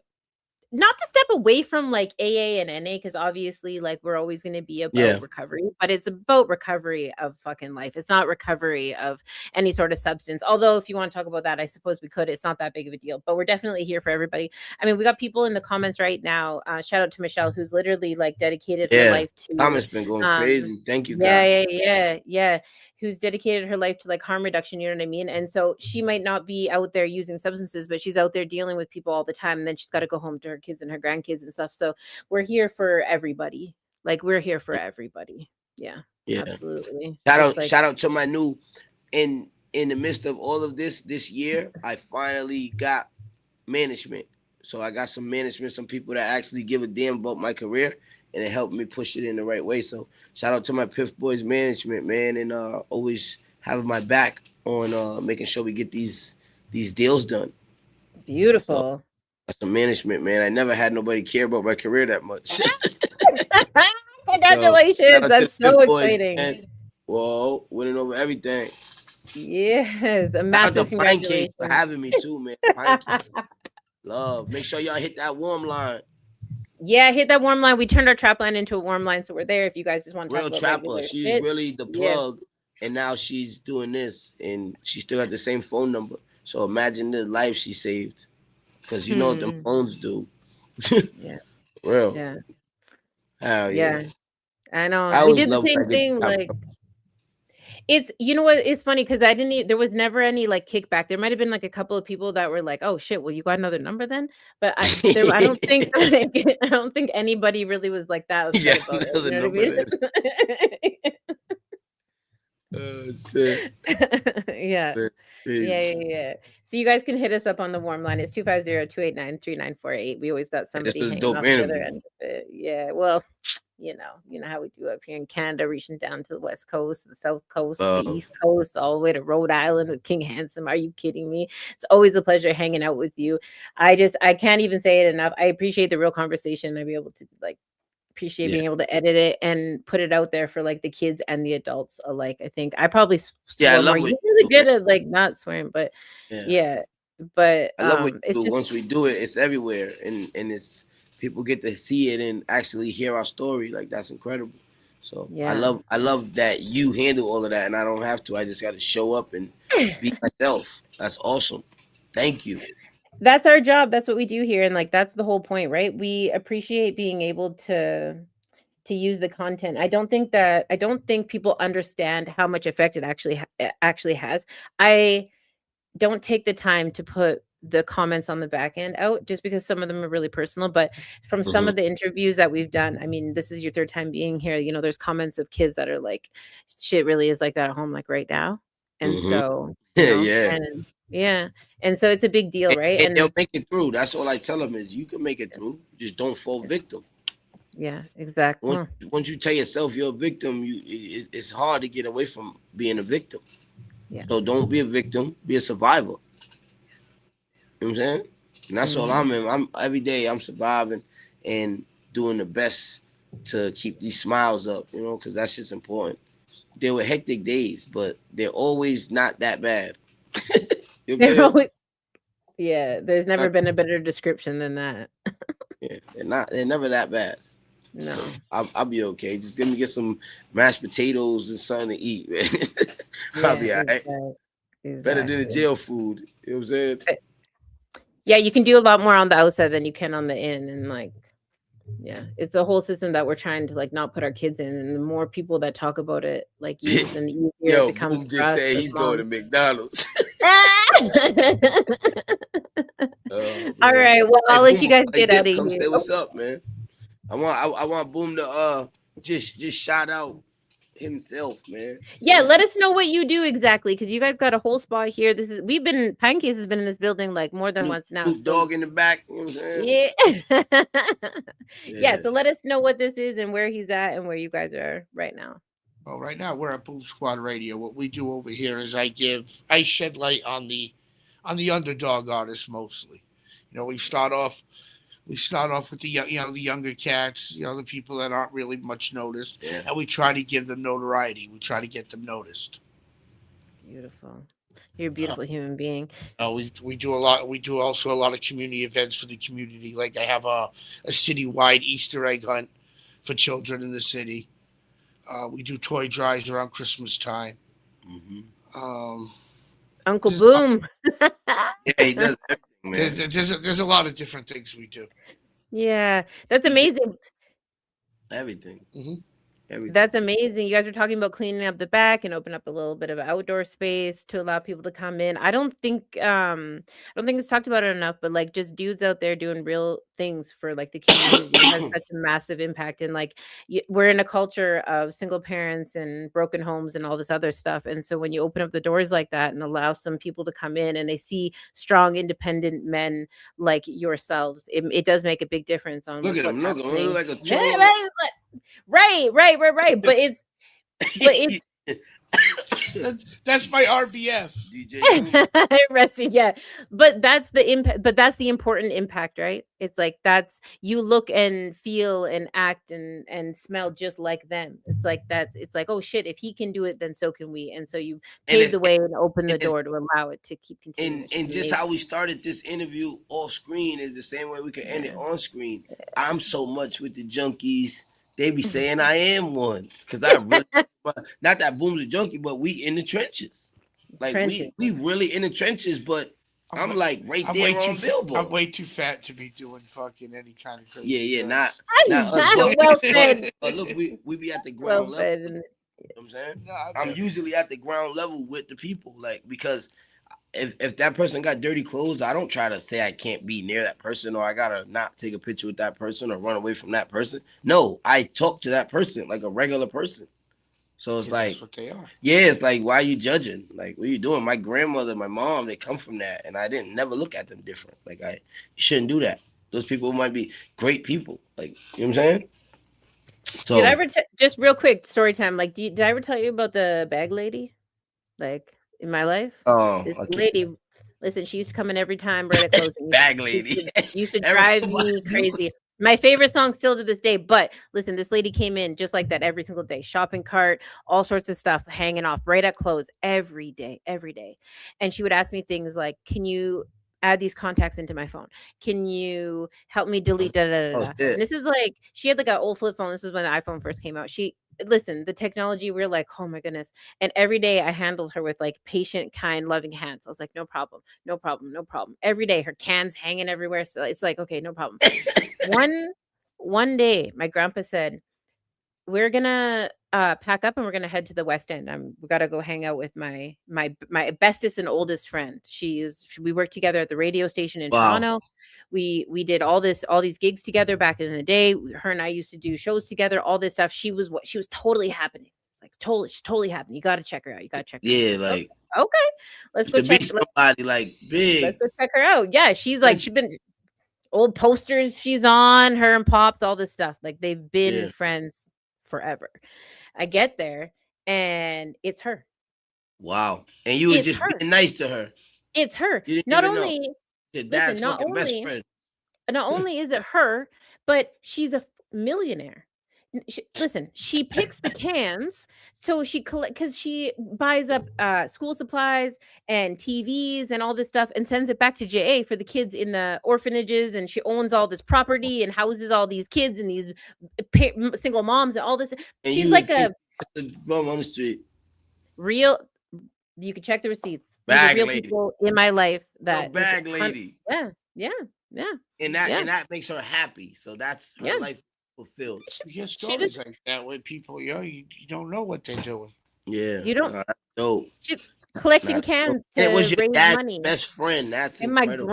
Not to step away from like AA and NA, because obviously, like, we're always going to be about recovery, but it's about recovery of fucking life. It's not recovery of any sort of substance. Although, if you want to talk about that, I suppose we could. It's not that big of a deal, but we're definitely here for everybody. I mean, we got people in the comments right now. Shout out to Michelle, who's literally like dedicated her life to. Comments been going crazy. Thank you, guys. Yeah. Who's dedicated her life to like harm reduction, you know what I mean? And so she might not be out there using substances, but she's out there dealing with people all the time. And then she's got to go home to her kids and her grandkids and stuff. So we're here for everybody. Like, we're here for everybody. Yeah. Absolutely. Shout out to my new in the midst of all of this year, I finally got management. So I got some management, some people that actually give a damn about my career, and it helped me push it in the right way. So shout out to my Piff Boys management, man, and always having my back on making sure we get these deals done. Beautiful. So that's the management, man. I never had nobody care about my career that much. Congratulations. So, that's so exciting. Boys, whoa, winning over everything. Yes, a massive congratulations for having me too, man. Love. Make sure y'all hit that warm line. Yeah, hit that warm line. We turned our trap line into a warm line, so we're there if you guys just want to real talk trapper. About she's really the plug, and now she's doing this, and she still got the same phone number. So imagine the life she saved, because you know what them phones do. Yeah, real. Yeah. Hell yeah. I know. We did the same thing, like. It's, you know what, it's funny because there was never any like kickback. There might have been like a couple of people that were like, oh shit, well, you got another number then? But I don't think I don't think anybody really was like that upset about it. You know what I mean? Shit. Yeah. So you guys can hit us up on the warm line. It's 250-289-3948. We always got somebody hanging off the other end of it. Yeah, well, you know how we do up here in Canada, reaching down to the West Coast, the South Coast, the East Coast, all the way to Rhode Island with King Hansom. Are you kidding me? It's always a pleasure hanging out with you. I can't even say it enough. I appreciate the real conversation. I'd be able to appreciate being able to edit it and put it out there for like the kids and the adults alike. I think I probably swore more. You're really good at like not swearing, but but I love what you do. Once we do it, it's everywhere, and it's people get to see it and actually hear our story. Like, that's incredible. So I love that you handle all of that, and I don't have to. I just got to show up and be myself. That's awesome. Thank you. That's our job. That's what we do here, and like that's the whole point, right? We appreciate being able to use the content. I don't think people understand how much effect it actually has. I don't take the time to put the comments on the back end out just because some of them are really personal, but from some of the interviews that we've done, I mean, this is your third time being here, you know, there's comments of kids that are like, shit really is like that at home, like right now. And so and so it's a big deal, right? And they'll make it through. That's all I tell them is you can make it through, just don't fall victim. Yeah, exactly. Once you tell yourself you're a victim, it's hard to get away from being a victim. Yeah. So don't be a victim, be a survivor. You know what I'm saying? And that's all I'm in. I'm every day I'm surviving and doing the best to keep these smiles up, you know, because that's just important. There were hectic days, but they're always not that bad. There's never been a better description than that. They're never that bad. No. I'll be okay. Just let me get some mashed potatoes and something to eat, man. I'll be all right. Exactly. Better than the jail food. You know what I'm saying? Yeah, you can do a lot more on the outside than you can on the in. And like, it's a whole system that we're trying to like not put our kids in. And the more people that talk about it, like you, then the easier it becomes. Just say he's going to McDonald's. All right. Well, I'll let you guys get out of here. Say what's up, man. I want Boom to just shout out himself, man. Yeah, let us know what you do exactly, because you guys got a whole spot here. Pinecase has been in this building like more than once now. Snoop Dogg in the back. You know what I'm saying? Yeah. Yeah, Yeah. so let us know what this is and where he's at and where you guys are right now. Well, right now we're at Boom Squad Radio. What we do over here is I shed light on the underdog artists mostly. You know, we start off with the the younger cats, the people that aren't really much noticed, and we try to give them notoriety. We try to get them noticed. Beautiful. You're a beautiful human being. We do a lot. We do also a lot of community events for the community. Like I have a citywide Easter egg hunt for children in the city. We do toy drives around Christmas time. Mm-hmm. Uncle Boom. Yeah, he does everything, man. There's a lot of different things we do. Yeah, that's amazing. Everything. Mm-hmm. Everything. That's amazing. You guys are talking about cleaning up the back and open up a little bit of outdoor space to allow people to come in. I don't think it's talked about it enough, but like just dudes out there doing real things for like the community has such a massive impact. And like we're in a culture of single parents and broken homes and all this other stuff. And so when you open up the doors like that and allow some people to come in and they see strong, independent men like yourselves, it does make a big difference on Look at him. Look at him. Look like a yeah, right. But it's that's my RBF. DJ. Resting, yeah. But that's the impact. But that's the important impact, right? It's like that's you look and feel and act and smell just like them. It's like it's like, oh shit, if he can do it, then so can we. And so you pave the way and open the door to allow it to keep continuing. And just how we started this interview off screen is the same way we can end it on screen. I'm so much with the junkies. They be saying I am one because I really not that Boom's a junkie, but we in the trenches. Like we really in the trenches, but I'm like right there on Billboard. I'm way too fat to be doing fucking any kind of crazy. Yeah, not well said. But look, we be at the ground level. You know what I'm saying? No, I'm usually at the ground level with the people, like because if that person got dirty clothes, I don't try to say I can't be near that person or I gotta not take a picture with that person or run away from that person. No, I talk to that person like a regular person. So it's like, that's what they are. Yeah, it's like, why are you judging? Like, what are you doing? My grandmother, my mom, they come from that, and I didn't never look at them different. Like, you shouldn't do that. Those people might be great people. Like, you know what I'm saying? So did I ever just real quick story time? Like, did I ever tell you about the bag lady? Like in my life, this lady. Listen, she used to come in every time right at closing. Bag lady used to drive me crazy. My favorite song still to this day. But listen, this lady came in just like that every single day. Shopping cart, all sorts of stuff hanging off right at close every day. And she would ask me things like, can you add these contacts into my phone? Can you help me delete And this is like, she had like an old flip phone. This is when the iPhone first came out. Listen, the technology, we're like, oh my goodness. And every day I handled her with like patient, kind, loving hands. I was like, no problem. Every day her cans hanging everywhere. So it's like, okay, no problem. One day my grandpa said, we're gonna pack up and we're gonna head to the West End. We gotta go hang out with my bestest and oldest friend. We worked together at the radio station in Toronto. We did all these gigs together back in the day. Her and I used to do shows together, all this stuff. She was totally happening. It's like she's totally happening. You gotta check her out. Yeah, like okay. Let's go check somebody like big. Let's go check her out. Yeah, she's been old posters she's on, her and Pops, all this stuff. Like they've been friends forever. I get there and it's her. Wow. And you were just being nice to her. It's her. Not only is it her, but she's a millionaire. She picks the cans, so because she buys up school supplies and TVs and all this stuff and sends it back to JA for the kids in the orphanages, and she owns all this property and houses all these kids and these single moms and all this. And she's like a mom on the street. Real, you can check the receipts. Bag real lady. People in my life that bag lady. Yeah. And that makes her happy. So that's her life fulfilled. You hear stories like that with people, you don't know what they're doing. Yeah. You don't That's dope. collecting That's cans dope. to It was your raise dad's money. best friend. That's And incredible.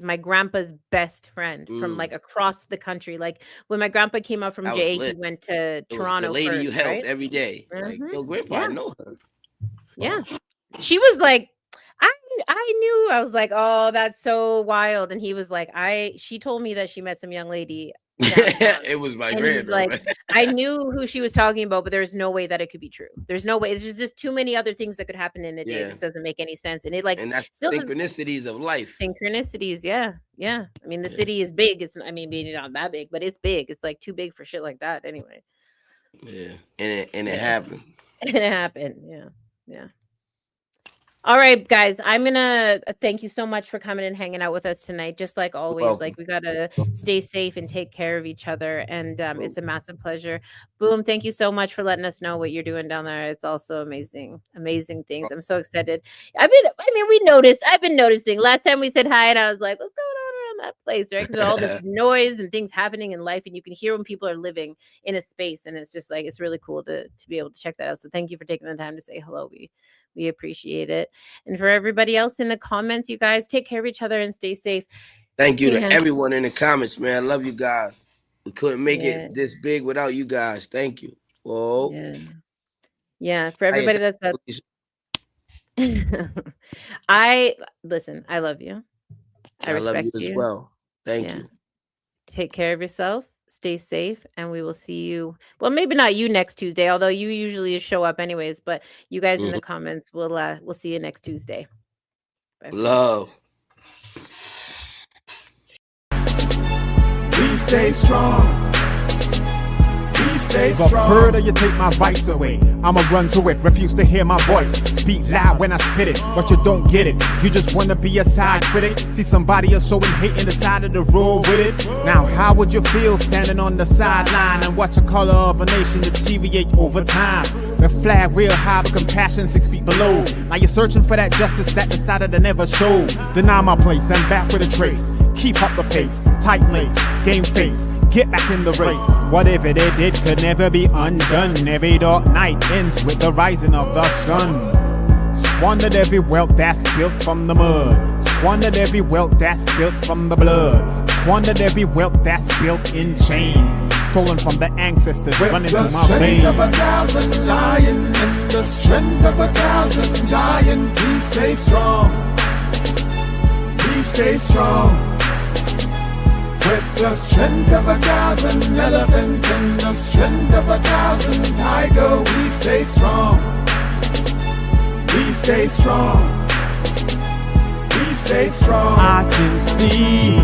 my grandpa's best friend from like across the country. Like when my grandpa came out from That was jail, he lit. went to It was the Toronto lady first, you helped right? every day. Like, yo, grandpa, I know her. Yeah. She was like, I knew. I was like, oh, that's so wild. And he was like, she told me that she met some young lady downtown. It was my And he's grandma. like, I knew who she was talking about, but there's no way that it could be true. There's no way. There's just too many other things that could happen in a day. This doesn't make any sense. And it like and that's still synchronicities of life. Synchronicities, yeah. I mean, the city is big. It's maybe not that big, but it's big. It's like too big for shit like that anyway. Yeah. And it happened. And it happened. Yeah. All right, guys, I'm gonna thank you so much for coming and hanging out with us tonight. Just like always, like we gotta stay safe and take care of each other, and it's a massive pleasure. Boom, thank you so much for letting us know what you're doing down there. It's also amazing things. I'm so excited. I've been noticing. Last time we said hi, and I was like, what's going on around that place, right? Because all this noise and things happening in life, and you can hear when people are living in a space, and it's just like it's really cool to be able to check that out. So thank you for taking the time to say hello. We appreciate it. And for everybody else in the comments, you guys take care of each other and stay safe. Thank you to everyone in the comments, man. I love you guys. We couldn't make it this big without you guys. Thank you. Whoa. Yeah. For everybody that's I love you. I respect love you as well. Thank you. Take care of yourself. Stay safe, and we will see you. Well, maybe not you next Tuesday, although you usually show up anyways. But you guys in the comments, we'll see you next Tuesday. Bye. Love. Please stay strong. The further you take my rights away, I'ma run to it, refuse to hear my voice. Speak loud when I spit it, but you don't get it. You just wanna be a side critic. See somebody else showing hate in the side of the road with it. Now how would you feel standing on the sideline and watch the color of a nation deteriorate over time? The flag real high, but compassion 6 feet below. Now you're searching for that justice that decided to never show. Deny my place, I'm back with a trace. Keep up the pace, tight lace, game face. Get back in the race. Whatever they did could never be undone. Every dark night ends with the rising of the sun. Squandered every wealth that's built from the mud. Squandered every wealth that's built from the blood. Squandered every wealth that's built in chains. Stolen from the ancestors running through my veins. With the strength of 1,000 lion and the strength of 1,000 giant, please stay strong. Please stay strong. With the strength of 1,000 elephant and the strength of 1,000 tiger, we stay strong. We stay strong. We stay strong. I can see